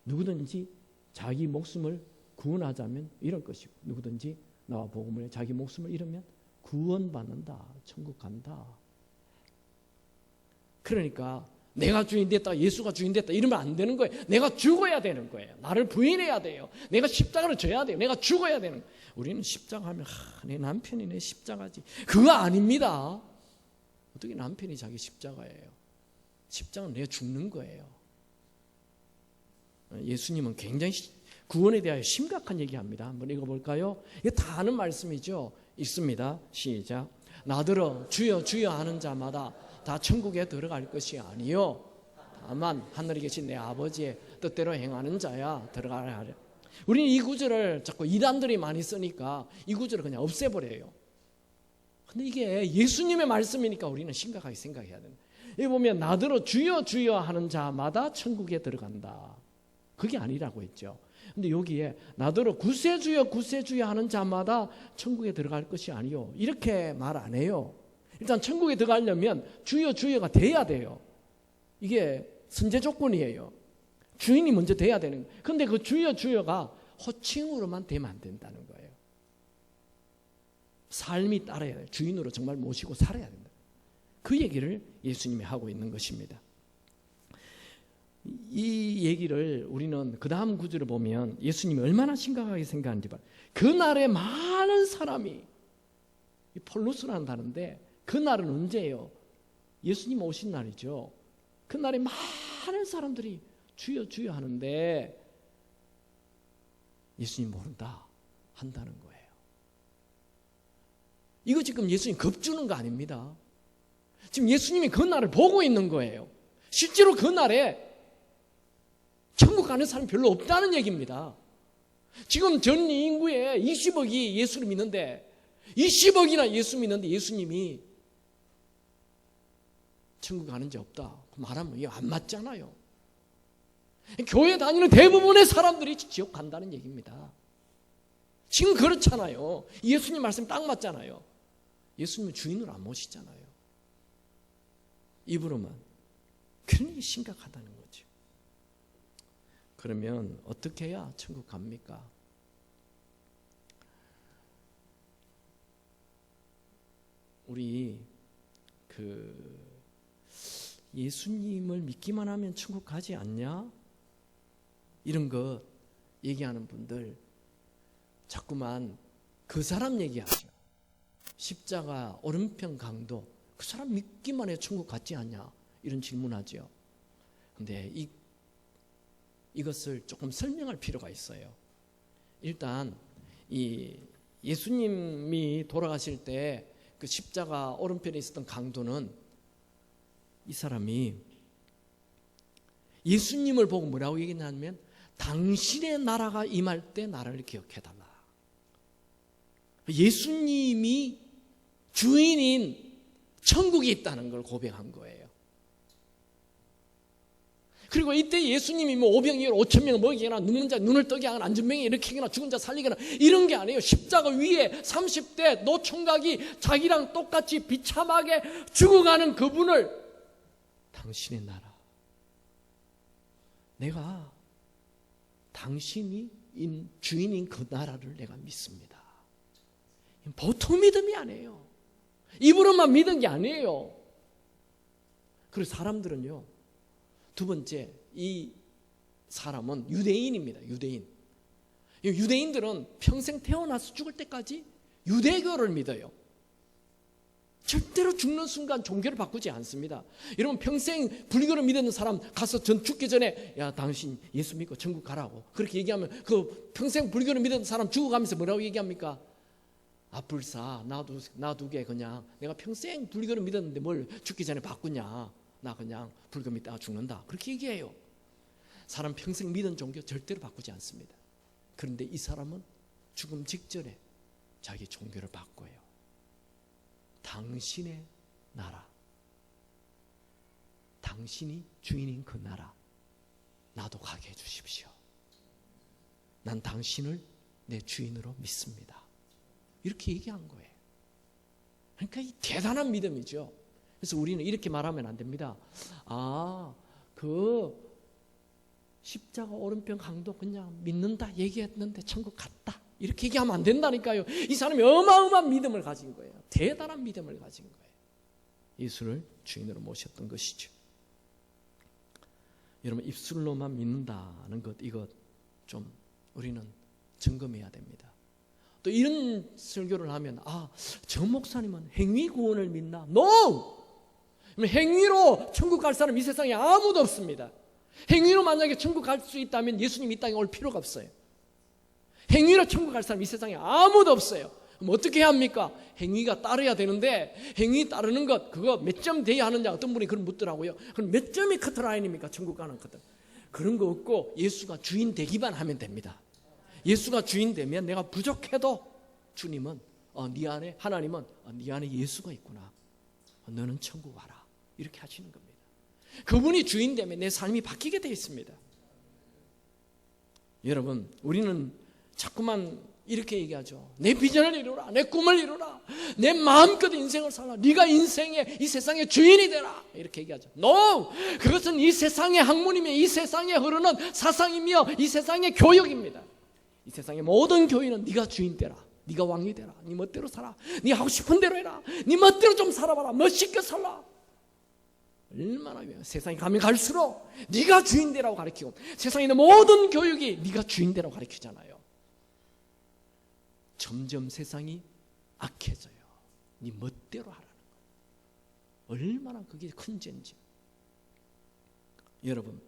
누구든지 자기 목숨을 구원하자면 이럴 것이고 누구든지 나와 복음을 자기 목숨을 잃으면 구원받는다. 천국 간다. 그러니까 내가 주인 됐다, 예수가 주인 됐다 이러면 안 되는 거예요. 내가 죽어야 되는 거예요. 나를 부인해야 돼요. 내가 십자가를 져야 돼요. 내가 죽어야 되는 거예요. 우리는 십자가 하면 내 남편이 내 십자가지. 그거 아닙니다. 어떻게 남편이 자기 십자가예요? 십자가는 내가 죽는 거예요. 예수님은 굉장히 구원에 대하여 심각한 얘기합니다. 한번 읽어볼까요? 이게 다 아는 말씀이죠. 읽습니다. 시작. 나더러 주여 주여 하는 자마다 다 천국에 들어갈 것이 아니요 다만 하늘에 계신 내 아버지의 뜻대로 행하는 자야 들어가야 하려. 우리는 이 구절을 자꾸 이단들이 많이 쓰니까 이 구절을 그냥 없애버려요. 근데 이게 예수님의 말씀이니까 우리는 심각하게 생각해야 된다. 여기 보면 나더러 주여 주여 하는 자마다 천국에 들어간다. 그게 아니라고 했죠. 근데 여기에 나더러 구세주여 구세주여 하는 자마다 천국에 들어갈 것이 아니요 이렇게 말 안 해요. 일단 천국에 들어가려면 주여 주여가 돼야 돼요. 이게 선제 조건이에요. 주인이 먼저 돼야 되는 거예요. 그런데 그 주여 주여가 호칭으로만 되면 안 된다는 거예요. 삶이 따라야 돼요. 주인으로 정말 모시고 살아야 된다. 그 얘기를 예수님이 하고 있는 것입니다. 이 얘기를 우리는 그 다음 구절을 보면 예수님이 얼마나 심각하게 생각하는지 봐요. 그날에 많은 사람이 폴로스라는 단어인데 그날은 언제예요? 예수님 오신 날이죠. 그날에 많은 사람들이 주여 주여 하는데 예수님 모른다 한다는 거예요. 이거 지금 예수님 겁주는 거 아닙니다. 지금 예수님이 그 날을 보고 있는 거예요. 실제로 그 날에 천국 가는 사람이 별로 없다는 얘기입니다. 지금 전 인구의 20억이 예수를 믿는데 20억이나 예수 믿는데 예수님이 천국 가는 자 없다. 말하면 이게 안 맞잖아요. 교회 다니는 대부분의 사람들이 지옥 간다는 얘기입니다. 지금 그렇잖아요. 예수님 말씀 딱 맞잖아요. 예수님은 주인으로 안 모시잖아요. 입으로만. 그러니 심각하다는 거죠. 그러면 어떻게 해야 천국 갑니까? 우리 예수님을 믿기만 하면 천국 가지 않냐? 이런 거 얘기하는 분들 자꾸만 그 사람 얘기하죠. 십자가 오른편 강도, 그 사람 믿기만 해 천국 갔지 않냐? 이런 질문하죠. 근데 이것을 조금 설명할 필요가 있어요. 일단 이 예수님이 돌아가실 때 그 십자가 오른편에 있었던 강도는 이 사람이 예수님을 보고 뭐라고 얘기했냐면 당신의 나라가 임할 때 나를 기억해달라. 예수님이 주인인 천국이 있다는 걸 고백한 거예요. 그리고 이때 예수님이 뭐 5병이나 5,000명을 먹이거나 눕는 자 눈을 뜨게 하거나 안전병에 일으키거나 죽은 자 살리거나 이런 게 아니에요. 십자가 위에 30대 노총각이 자기랑 똑같이 비참하게 죽어가는 그분을 당신의 나라, 내가 당신이 주인인 그 나라를 내가 믿습니다. 보통 믿음이 아니에요. 입으로만 믿은 게 아니에요. 그리고 사람들은요, 두 번째, 이 사람은 유대인입니다. 유대인들은 평생 태어나서 죽을 때까지 유대교를 믿어요. 절대로 죽는 순간 종교를 바꾸지 않습니다. 여러분 평생 불교를 믿는 사람 가서 전 죽기 전에 야 당신 예수 믿고 천국 가라고 그렇게 얘기하면 그 평생 불교를 믿는 사람 죽어가면서 뭐라고 얘기합니까? 아 불사 놔두게 그냥 내가 평생 불교를 믿었는데 뭘 죽기 전에 바꾸냐, 나 그냥 불교 믿다가 죽는다 그렇게 얘기해요. 사람 평생 믿은 종교 절대로 바꾸지 않습니다. 그런데 이 사람은 죽음 직전에 자기 종교를 바꿔요. 당신의 나라, 당신이 주인인 그 나라 나도 가게 해주십시오. 난 당신을 내 주인으로 믿습니다. 이렇게 얘기한 거예요. 그러니까 이 대단한 믿음이죠. 그래서 우리는 이렇게 말하면 안 됩니다. 그 십자가 오른편 강도 그냥 믿는다 얘기했는데 천국 갔다 이렇게 얘기하면 안 된다니까요. 이 사람이 어마어마한 믿음을 가진 거예요. 대단한 믿음을 가진 거예요. 예수를 주인으로 모셨던 것이죠. 여러분 입술로만 믿는다는 것 이것 좀 우리는 점검해야 됩니다. 또 이런 설교를 하면 저 목사님은 행위 구원을 믿나? No! 행위로 천국 갈 사람 이 세상에 아무도 없습니다. 행위로 만약에 천국 갈 수 있다면 예수님 이 땅에 올 필요가 없어요. 행위로 천국 갈 사람 이 세상에 아무도 없어요. 그럼 어떻게 해야 합니까? 행위가 따라야 되는데 행위 따르는 것 그거 몇 점 돼야 하느냐 어떤 분이 그걸 묻더라고요. 그럼 몇 점이 커트라인입니까? 천국 가는 커트. 그런 거 없고 예수가 주인 되기만 하면 됩니다. 예수가 주인 되면 내가 부족해도 주님은 네 안에 하나님은 네 안에 예수가 있구나. 너는 천국 와라. 이렇게 하시는 겁니다. 그분이 주인 되면 내 삶이 바뀌게 되어 있습니다. 여러분 우리는 자꾸만 이렇게 얘기하죠. 내 비전을 이루라. 내 꿈을 이루라. 내 마음껏 인생을 살라. 네가 인생의 이 세상의 주인이 되라. 이렇게 얘기하죠. No! 그것은 이 세상의 학문이며 이 세상에 흐르는 사상이며 이 세상의 교육입니다. 이 세상의 모든 교인은 네가 주인 되라. 네가 왕이 되라. 네 멋대로 살아. 네 하고 싶은 대로 해라. 네 멋대로 좀 살아봐라. 멋있게 살라. 얼마나 위험해. 세상에 가면 갈수록 네가 주인 되라고 가르치고 세상에 있는 모든 교육이 네가 주인 되라고 가르치잖아요. 점점 세상이 악해져요. 네 멋대로 하라는 거예요. 얼마나 그게 큰 죄인지. 여러분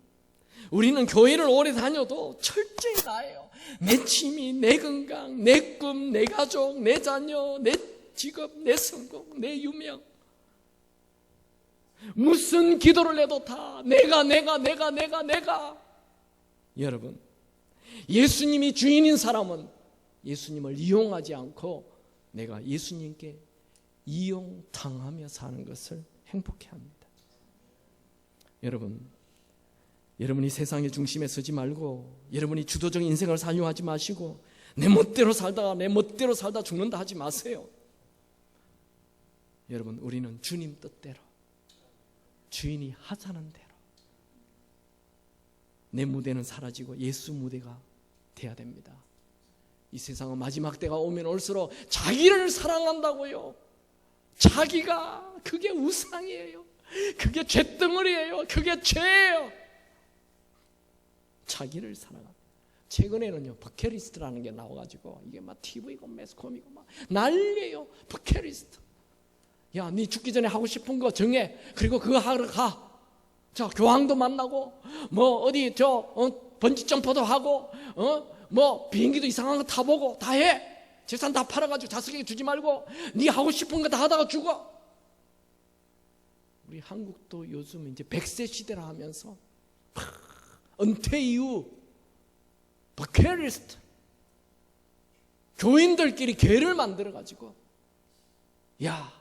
우리는 교회를 오래 다녀도 철저히 나예요. 내 취미, 내 건강, 내 꿈, 내 가족, 내 자녀, 내 직업, 내 성공, 내 유명 무슨 기도를 해도 다 내가 여러분 예수님이 주인인 사람은 예수님을 이용하지 않고 내가 예수님께 이용당하며 사는 것을 행복해합니다. 여러분이 세상의 중심에 서지 말고 여러분이 주도적인 인생을 사용하지 마시고 내 멋대로 살다 죽는다 하지 마세요. 여러분, 우리는 주님 뜻대로, 주인이 하자는 대로 내 무대는 사라지고 예수 무대가 돼야 됩니다. 이 세상은 마지막 때가 오면 올수록 자기를 사랑한다고요. 자기가, 그게 우상이에요. 그게 쇳덩어리예요. 그게 죄예요. 자기를 사랑합니다. 최근에는요, 버킷리스트라는 게 나와가지고 이게 막 TV고 매스컴이고 막 난리예요. 버킷리스트. 야, 네 죽기 전에 하고 싶은 거 정해. 그리고 그거 하러 가. 자, 교황도 만나고, 뭐 어디 번지 점프도 하고, 뭐 비행기도 이상한 거 타보고 다 해. 재산 다 팔아가지고 자식에게 주지 말고 네 하고 싶은 거 다 하다가 죽어. 우리 한국도 요즘 이제 100세 시대라 하면서 은퇴 이후 버킷리스트, 교인들끼리 교회를 만들어가지고, 야,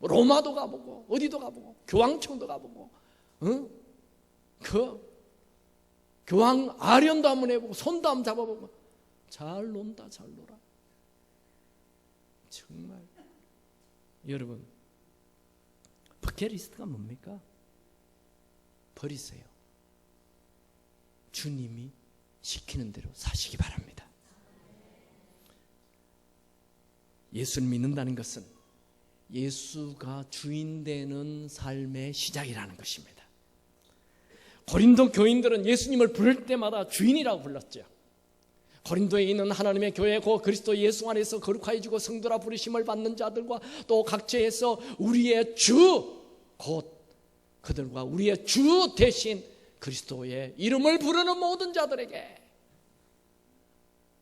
로마도 가보고 어디도 가보고 교황청도 가보고, 교황 아련도 한번 해보고 손도 한번 잡아보고, 잘 논다, 잘 놀아. 정말 여러분, 버킷리스트가 뭡니까? 버리세요. 주님이 시키는 대로 사시기 바랍니다. 예수를 믿는다는 것은 예수가 주인 되는 삶의 시작이라는 것입니다. 고린도 교인들은 예수님을 부를 때마다 주인이라고 불렀죠. 고린도에 있는 하나님의 교회, 곧 그리스도 예수 안에서 거룩하여지고 성도라 부르심을 받는 자들과 또 각처에서 우리의 주, 곧 그들과 우리의 주 대신 그리스도의 이름을 부르는 모든 자들에게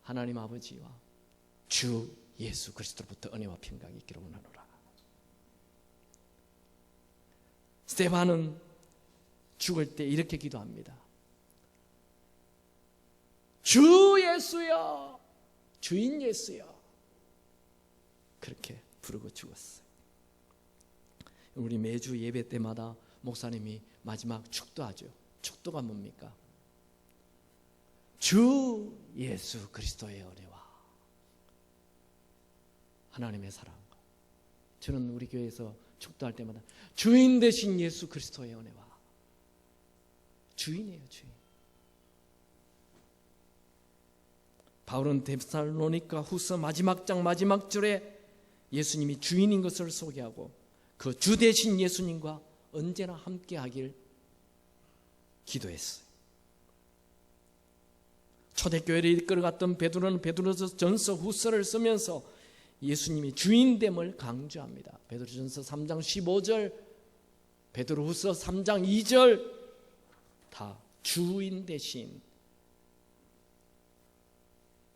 하나님 아버지와 주 예수 그리스도로부터 은혜와 평강이 있기를 원하노라. 스데반은 죽을 때 이렇게 기도합니다. 주 예수여, 주인 예수여. 그렇게 부르고 죽었어요. 우리 매주 예배 때마다 목사님이 마지막 축도하죠. 축도가 뭡니까? 주 예수 그리스도의 은혜와 하나님의 사랑과. 저는 우리 교회에서 축도할 때마다 주인 되신 예수 그리스도의 은혜와. 주인이에요, 주인. 바울은 데살로니가 후서 마지막 장 마지막 절에 예수님이 주인인 것을 소개하고 그 주 되신 예수님과 언제나 함께 하길 기도했어요. 초대교회를 이끌어갔던 베드로는 베드로전서 후서를 쓰면서 예수님이 주인됨을 강조합니다. 베드로전서 3장 15절, 베드로후서 3장 2절 다 주인 대신,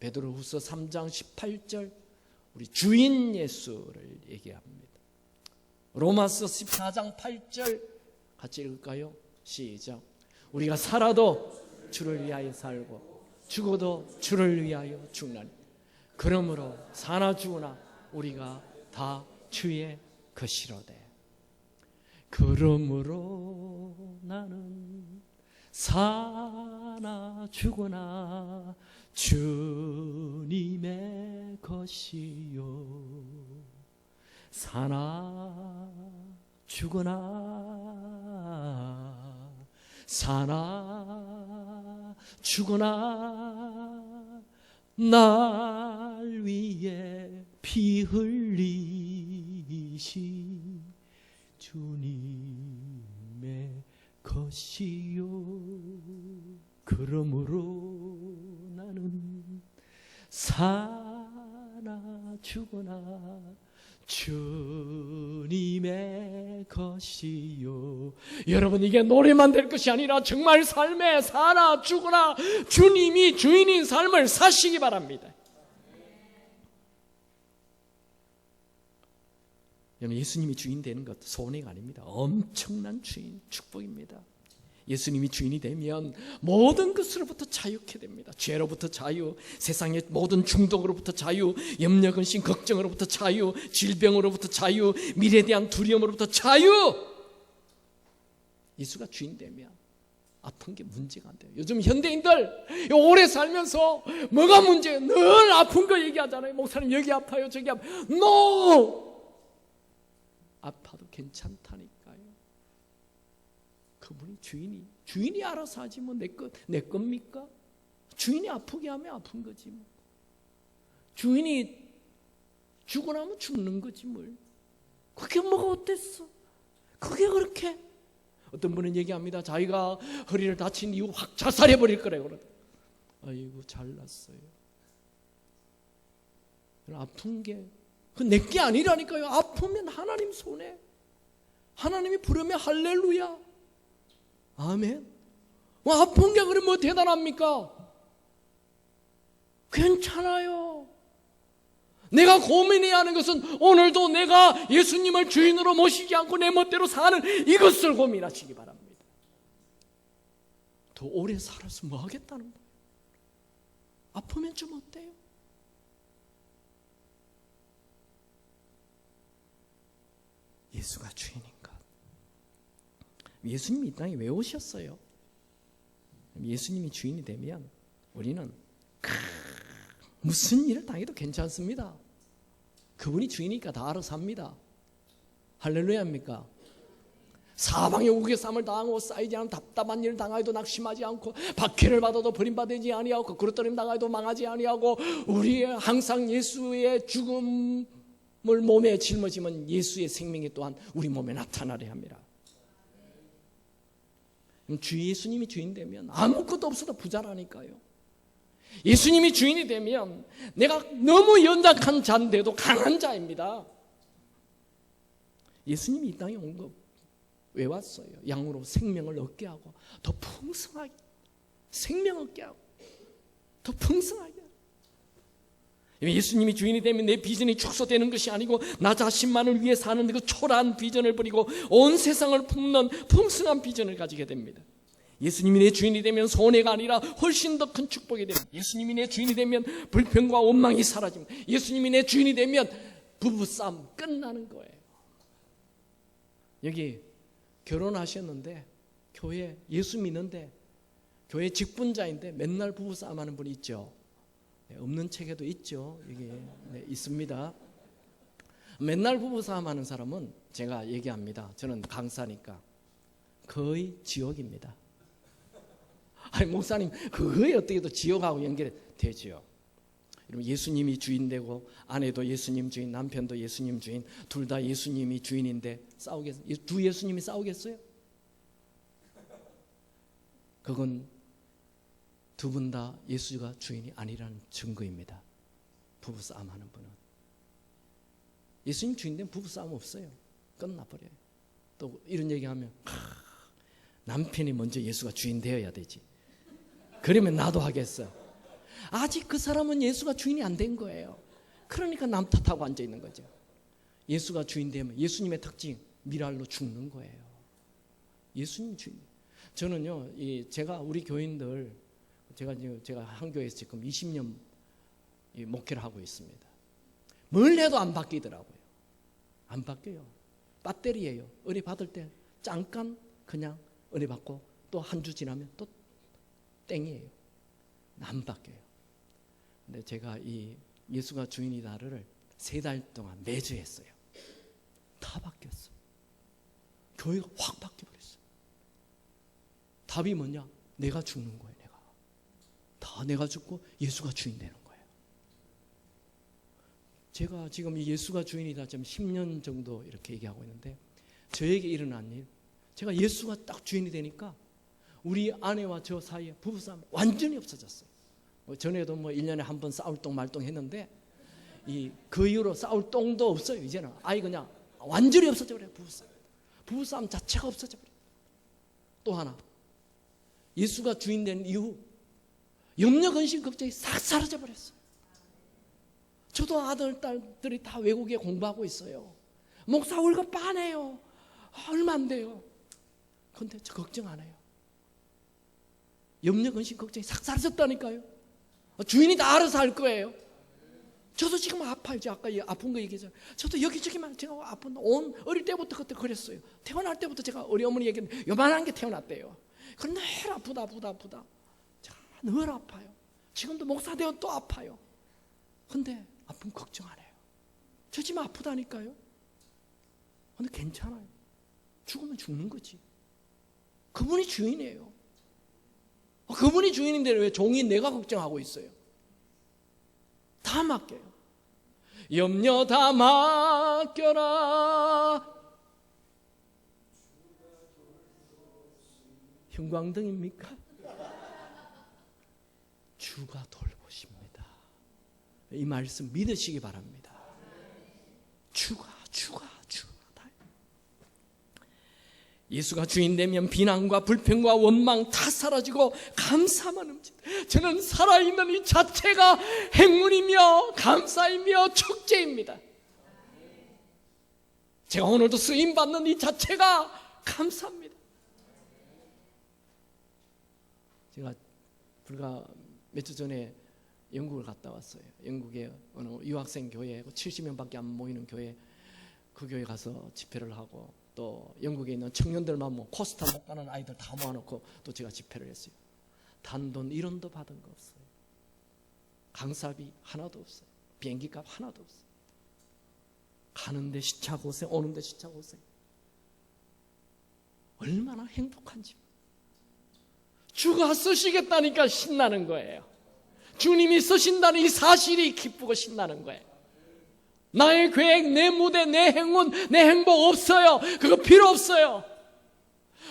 베드로후서 3장 18절 우리 주인 예수를 얘기합니다. 로마서 14장 8절 같이 읽을까요? 시작. 우리가 살아도 주를 위하여 살고 죽어도 주를 위하여 죽나니 그러므로 사나 죽으나 우리가 다 주의 것이로되 그러므로 나는 사나 죽으나 주님의 것이요 사나 죽으나 사나 죽으나 날 위해 피 흘리신 주님의 것이요 그러므로 나는 사나 죽으나 주님의 것이요. 여러분, 이게 노래만 될 것이 아니라 정말 삶에 사나 죽으나 주님이 주인인 삶을 사시기 바랍니다. 여러분, 예수님이 주인 되는 것 손해가 아닙니다. 엄청난 주인, 축복입니다. 예수님이 주인이 되면 모든 것으로부터 자유케 됩니다. 죄로부터 자유, 세상의 모든 중독으로부터 자유, 염려, 근심, 걱정으로부터 자유, 질병으로부터 자유, 미래에 대한 두려움으로부터 자유. 예수가 주인 되면 아픈 게 문제가 안 돼요. 요즘 현대인들 오래 살면서 뭐가 문제예요? 늘 아픈 거 얘기하잖아요. 목사님 여기 아파요, 저기 아파요. NO! 아파도 괜찮다니까요. 그분이 주인이 알아서 하지 뭐 내 겁니까? 주인이 아프게 하면 아픈 거지 뭐. 주인이 죽고 나면 죽는 거지 뭘. 그게 뭐가 어땠어? 그게 그렇게. 어떤 분은 얘기합니다. 자기가 허리를 다친 이후 확 자살해버릴 거래요. 그러더라고요. 아이고 잘났어요. 아픈 게 내게 아니라니까요. 아프면 하나님 손에, 하나님이 부르면 할렐루야, 아멘. 아픈 게 그러면 뭐 대단합니까? 괜찮아요. 내가 고민해야 하는 것은 오늘도 내가 예수님을 주인으로 모시지 않고 내 멋대로 사는 이것을 고민하시기 바랍니다. 더 오래 살아서 뭐 하겠다는 거예요? 아프면 좀 어때요? 예수가 주인인가? 예수님이 이 땅에 왜 오셨어요? 예수님이 주인이 되면 우리는 무슨 일을 당해도 괜찮습니다. 그분이 주인이니까 다 알아서 합니다. 할렐루야입니까? 사방에 우국의 쌈을 당하고 쌓이지 않은 답답한 일을 당하여도 낙심하지 않고 박해를 받아도 버림받지 아니하고 그릇더림 당하여도 망하지 아니하고 우리의 항상 예수의 죽음을 몸에 짊어지면 예수의 생명이 또한 우리 몸에 나타나려 합니다. 주 예수님이 주인 되면 아무것도 없어도 부자라니까요. 예수님이 주인이 되면 내가 너무 연약한 자인데도 강한 자입니다. 예수님이 이 땅에 온 거 왜 왔어요? 양으로 생명을 얻게 하고 더 풍성하게 생명 얻게 하고 더 풍성하게. 예수님이 주인이 되면 내 비전이 축소되는 것이 아니고 나 자신만을 위해 사는 그 초라한 비전을 버리고 온 세상을 품는 풍성한 비전을 가지게 됩니다. 예수님이 내 주인이 되면 손해가 아니라 훨씬 더 큰 축복이 됩니다. 예수님이 내 주인이 되면 불평과 원망이 사라집니다. 예수님이 내 주인이 되면 부부싸움 끝나는 거예요. 여기 결혼하셨는데 교회 예수 믿는데 교회 직분자인데 맨날 부부싸움 하는 분이 있죠. 네, 없는 책에도 있죠. 여기 네, 있습니다. 맨날 부부싸움 하는 사람은 제가 얘기합니다. 저는 강사니까 거의 지옥입니다. 아니 목사님 그거에 어떻게 또 지옥하고 연결이 되죠. 여러분 예수님이 주인 되고 아내도 예수님 주인, 남편도 예수님 주인, 둘 다 예수님이 주인인데 싸우겠어요? 두 예수님이 싸우겠어요? 그건 두 분 다 예수가 주인이 아니라는 증거입니다. 부부싸움 하는 분은 예수님 주인 되면 부부싸움 없어요. 끝나버려요. 또 이런 얘기하면 남편이 먼저 예수가 주인 되어야 되지. 그러면 나도 하겠어. 아직 그 사람은 예수가 주인이 안 된 거예요. 그러니까 남 탓하고 앉아 있는 거죠. 예수가 주인 되면 예수님의 특징 미랄로 죽는 거예요. 예수님 주인. 저는요, 제가 우리 교인들 제가 한 교회에서 지금 20년 목회를 하고 있습니다. 뭘 해도 안 바뀌더라고요. 안 바뀌어요. 배터리예요. 은혜 받을 때 잠깐 그냥 은혜 받고 또 한 주 지나면 또 땡이에요. 안 바뀌어요. 근데 제가 이 예수가 주인이다를 3달 동안 매주 했어요. 다 바뀌었어. 교회가 확 바뀌어버렸어. 답이 뭐냐? 내가 죽는 거예요. 내가 죽고 예수가 주인 되는 거예요. 제가 지금 이 예수가 주인이다 지금 10년 정도 이렇게 얘기하고 있는데 저에게 일어난 일, 제가 예수가 딱 주인이 되니까 우리 아내와 저 사이에 부부싸움 완전히 없어졌어요. 전에도 1년에 한 번 싸울 똥 말똥 했는데 그 이후로 싸울 똥도 없어요. 이제는 아예 그냥 완전히 없어져 버려요. 부부싸움 자체가 없어져 버려요. 또 하나, 예수가 주인 된 이후 염려, 근심, 걱정이 싹 사라져 버렸어요. 저도 아들, 딸들이 다 외국에 공부하고 있어요. 목사 월급 빠네요. 얼마 안 돼요. 그런데 저 걱정 안 해요. 염려, 근심, 걱정이 싹 사라졌다니까요. 주인이 다 알아서 할 거예요. 저도 지금 아파요. 제가 아까 아픈 거 얘기했잖아요. 저도 여기저기만 제가 아픈 어릴 때부터 그때 그랬어요. 태어날 때부터 제가 우리 어머니 얘기했는데 요만한 게 태어났대요. 그럼 늘 아프다. 늘 아파요. 지금도 목사 되어 또 아파요. 근데 아픔 걱정 안 해요. 저 지금 아프다니까요. 근데 괜찮아요. 죽으면 죽는 거지. 그분이 주인이에요. 그분이 주인인데 왜 종인 내가 걱정하고 있어요? 다 맡겨요. 염려 다 맡겨라. 형광등입니까? 주가 돌보십니다. 이 말씀 믿으시기 바랍니다. 주가 다. 예수가 주인 되면 비난과 불평과 원망 다 사라지고 감사만 넘칩니다. 저는 살아있는 이 자체가 행운이며 감사이며 축제입니다. 제가 오늘도 쓰임받는 이 자체가 감사합니다. 제가 불과 몇 주 전에 영국을 갔다 왔어요. 영국에 어느 유학생 교회 70명밖에 안 모이는 교회, 그 교회 가서 집회를 하고 또 영국에 있는 청년들만 코스타 못 가는 아이들 다 모아놓고 또 제가 집회를 했어요. 단돈 1원도 받은 거 없어요. 강사비 하나도 없어요. 비행기값 하나도 없어요. 가는데 시차 고생, 오는데 시차 고생. 얼마나 행복한지. 주가 쓰시겠다니까 신나는 거예요. 주님이 쓰신다는 이 사실이 기쁘고 신나는 거예요. 나의 계획, 내 무대, 내 행운, 내 행복 없어요. 그거 필요 없어요.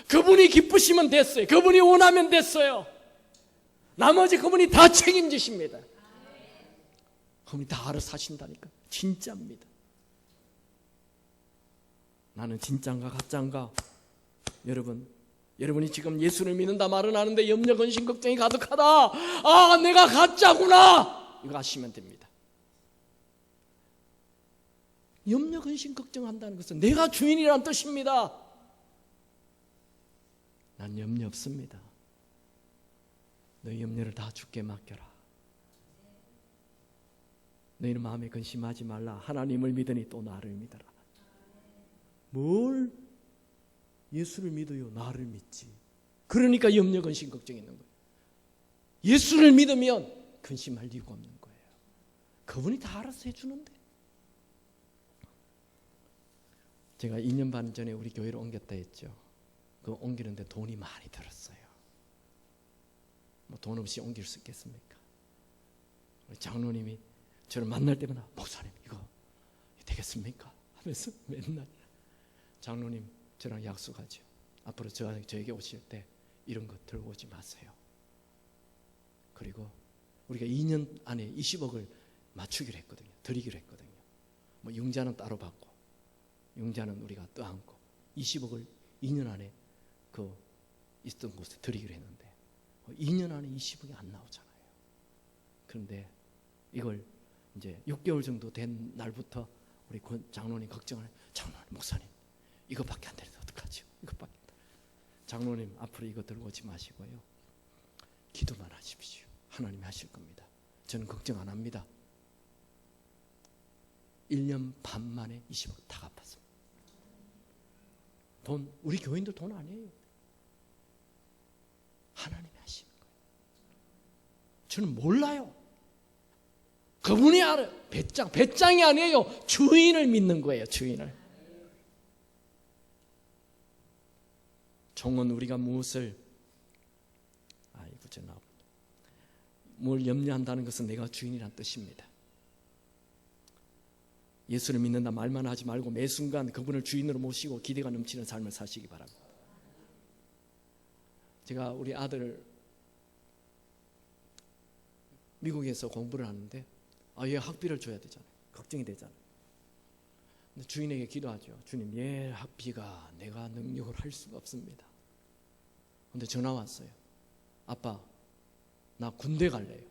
그분이 기쁘시면 됐어요. 그분이 원하면 됐어요. 나머지 그분이 다 책임지십니다. 그분이 다 알아서 하신다니까. 진짜입니다. 나는 진짜인가 가짜인가? 여러분이 지금 예수를 믿는다 말은 하는데 염려, 근심, 걱정이 가득하다. 아, 내가 가짜구나. 이거 아시면 됩니다. 염려, 근심, 걱정한다는 것은 내가 주인이란 뜻입니다. 난 염려 없습니다. 너희 염려를 다 주께 맡겨라. 너희는 마음에 근심하지 말라. 하나님을 믿으니 또 나를 믿어라. 뭘 예수를 믿어요? 나를 믿지. 그러니까 염려, 근심, 걱정이 있는 거예요. 예수를 믿으면 근심할 이유가 없는 거예요. 그분이 다 알아서 해주는데. 제가 2년 반 전에 우리 교회를 옮겼다 했죠. 그 옮기는데 돈이 많이 들었어요. 돈 없이 옮길 수 있겠습니까? 우리 장로님이 저를 만날 때마다 목사님 이거 되겠습니까? 하면서 맨날 장로님 저랑 약속하죠. 앞으로 저에게 오실 때 이런 거 들고 오지 마세요. 그리고 우리가 2년 안에 20억을 맞추기로 했거든요. 드리기로 했거든요. 뭐 융자는 따로 받고 융자는 우리가 떠안고 20억을 2년 안에 그 있던 곳에 드리기로 했는데 2년 안에 20억이 안 나오잖아요. 그런데 이걸 이제 6개월 정도 된 날부터 우리 장로님 걱정을 해요. 장로님, 목사님 이것밖에 안 되는데 어떡하죠? 이것밖에 안 돼. 장로님 앞으로 이거 들고 오지 마시고요. 기도만 하십시오. 하나님이 하실 겁니다. 저는 걱정 안 합니다. 1년 반 만에 20억 다 갚았습니다. 우리 교인들 돈 아니에요. 하나님이 하시는 거예요. 저는 몰라요. 그분이 알아요. 배짱이 아니에요. 주인을 믿는 거예요. 주인을. 종은 우리가 무엇을 뭘 염려한다는 것은 내가 주인이란 뜻입니다. 예수를 믿는다 말만 하지 말고 매 순간 그분을 주인으로 모시고 기대가 넘치는 삶을 사시기 바랍니다. 제가 우리 아들 미국에서 공부를 하는데 얘 학비를 줘야 되잖아요. 걱정이 되잖아요. 근데 주인에게 기도하죠. 주님, 얘 학비가 내가 능력을 할 수가 없습니다. 근데 전화 왔어요. 아빠, 나 군대 갈래요.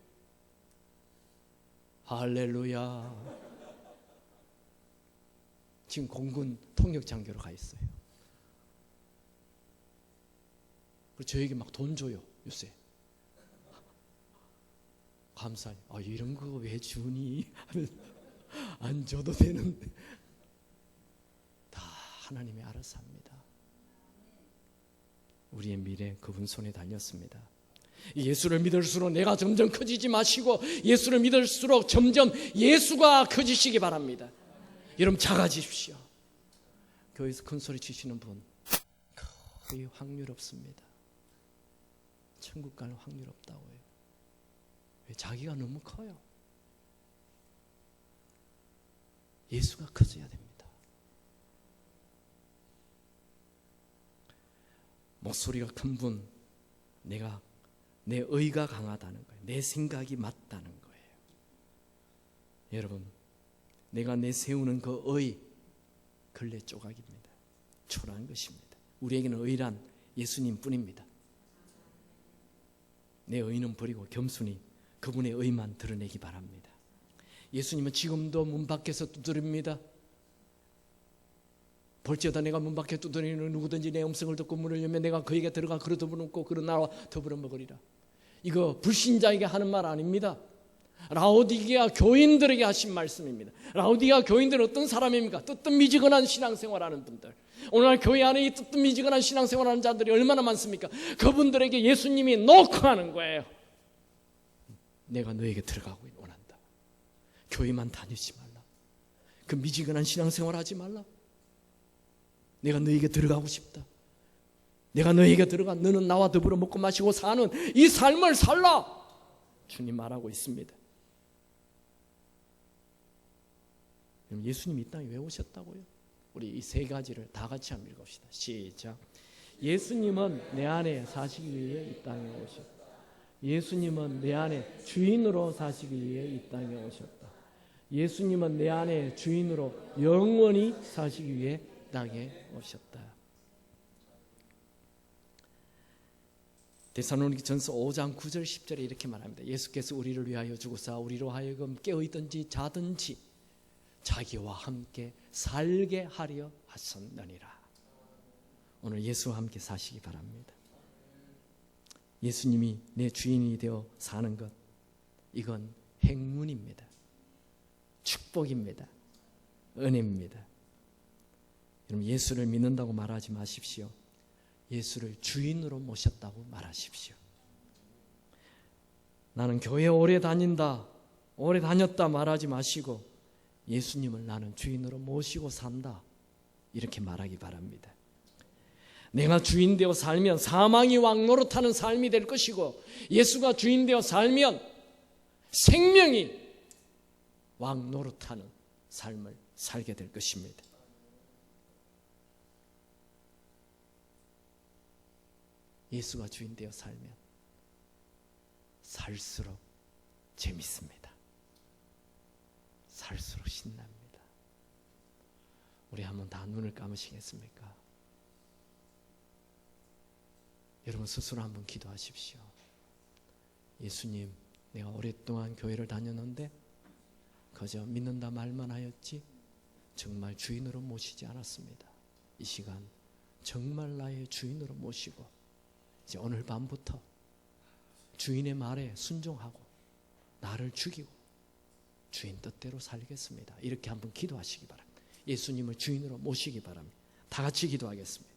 할렐루야. 지금 공군 통역장교로 가 있어요. 그리고 저에게 막 돈 줘요, 요새. 감사해. 이런 거 왜 주니? 안 줘도 되는데. 다 하나님이 알아서 합니다. 우리의 미래 그분 손에 달렸습니다. 예수를 믿을수록 내가 점점 커지지 마시고 예수를 믿을수록 점점 예수가 커지시기 바랍니다. 여러분 작아지십시오. 교회에서 큰 소리 치시는 분 거의 확률 없습니다. 천국 갈 확률 없다고 해요. 왜? 자기가 너무 커요. 예수가 커져야 됩니다. 목소리가 큰 분, 내 의가 강하다는 거예요. 내 생각이 맞다는 거예요. 여러분, 내가 내세우는 그 의, 걸레 조각입니다. 초라한 것입니다. 우리에게는 의란 예수님 뿐입니다. 내 의는 버리고 겸손히 그분의 의만 드러내기 바랍니다. 예수님은 지금도 문 밖에서 두드립니다. 볼지어다 내가 문 밖에 두드리는 누구든지 내 음성을 듣고 문을 열면 내가 그에게 들어가 그로 더불어먹고 그로 나와 더불어 먹으리라. 이거 불신자에게 하는 말 아닙니다. 라오디게아 교인들에게 하신 말씀입니다. 라오디게아 교인들은 어떤 사람입니까? 뜨뜻미지근한 신앙생활하는 분들. 오늘날 교회 안에 이 뜨뜻미지근한 신앙생활하는 자들이 얼마나 많습니까? 그분들에게 예수님이 노크하는 거예요. 내가 너에게 들어가고 원한다. 교회만 다니지 말라. 그 미지근한 신앙생활하지 말라. 내가 너에게 들어가고 싶다. 내가 너에게 들어가 너는 나와 더불어 먹고 마시고 사는 이 삶을 살라. 주님 말하고 있습니다. 예수님이 이 땅에 왜 오셨다고요? 우리 이 세 가지를 다 같이 한번 읽읍시다. 시작. 예수님은 내 안에 사시기 위해 이 땅에 오셨다. 예수님은 내 안에 주인으로 사시기 위해 이 땅에 오셨다. 예수님은 내 안에 주인으로 영원히 사시기 위해 땅에 오셨다. 데살로니가전서 5장 9절 10절에 이렇게 말합니다. 예수께서 우리를 위하여 죽으사 우리로 하여금 깨어있든지 자든지 자기와 함께 살게 하려 하셨느니라. 오늘 예수와 함께 사시기 바랍니다. 예수님이 내 주인이 되어 사는 것, 이건 행운입니다. 축복입니다. 은혜입니다. 여러분, 예수를 믿는다고 말하지 마십시오. 예수를 주인으로 모셨다고 말하십시오. 나는 교회 오래 다닌다, 오래 다녔다 말하지 마시고 예수님을 나는 주인으로 모시고 산다, 이렇게 말하기 바랍니다. 내가 주인 되어 살면 사망이 왕 노릇하는 삶이 될 것이고 예수가 주인 되어 살면 생명이 왕 노릇하는 삶을 살게 될 것입니다. 예수가 주인 되어 살면 살수록 재밌습니다. 살수록 신납니다. 우리 한번 다 눈을 감으시겠습니까? 여러분 스스로 한번 기도하십시오. 예수님, 내가 오랫동안 교회를 다녔는데 그저 믿는다 말만 하였지 정말 주인으로 모시지 않았습니다. 이 시간 정말 나의 주인으로 모시고 이제 오늘 밤부터 주인의 말에 순종하고 나를 죽이고 주인 뜻대로 살겠습니다. 이렇게 한번 기도하시기 바랍니다. 예수님을 주인으로 모시기 바랍니다. 다 같이 기도하겠습니다.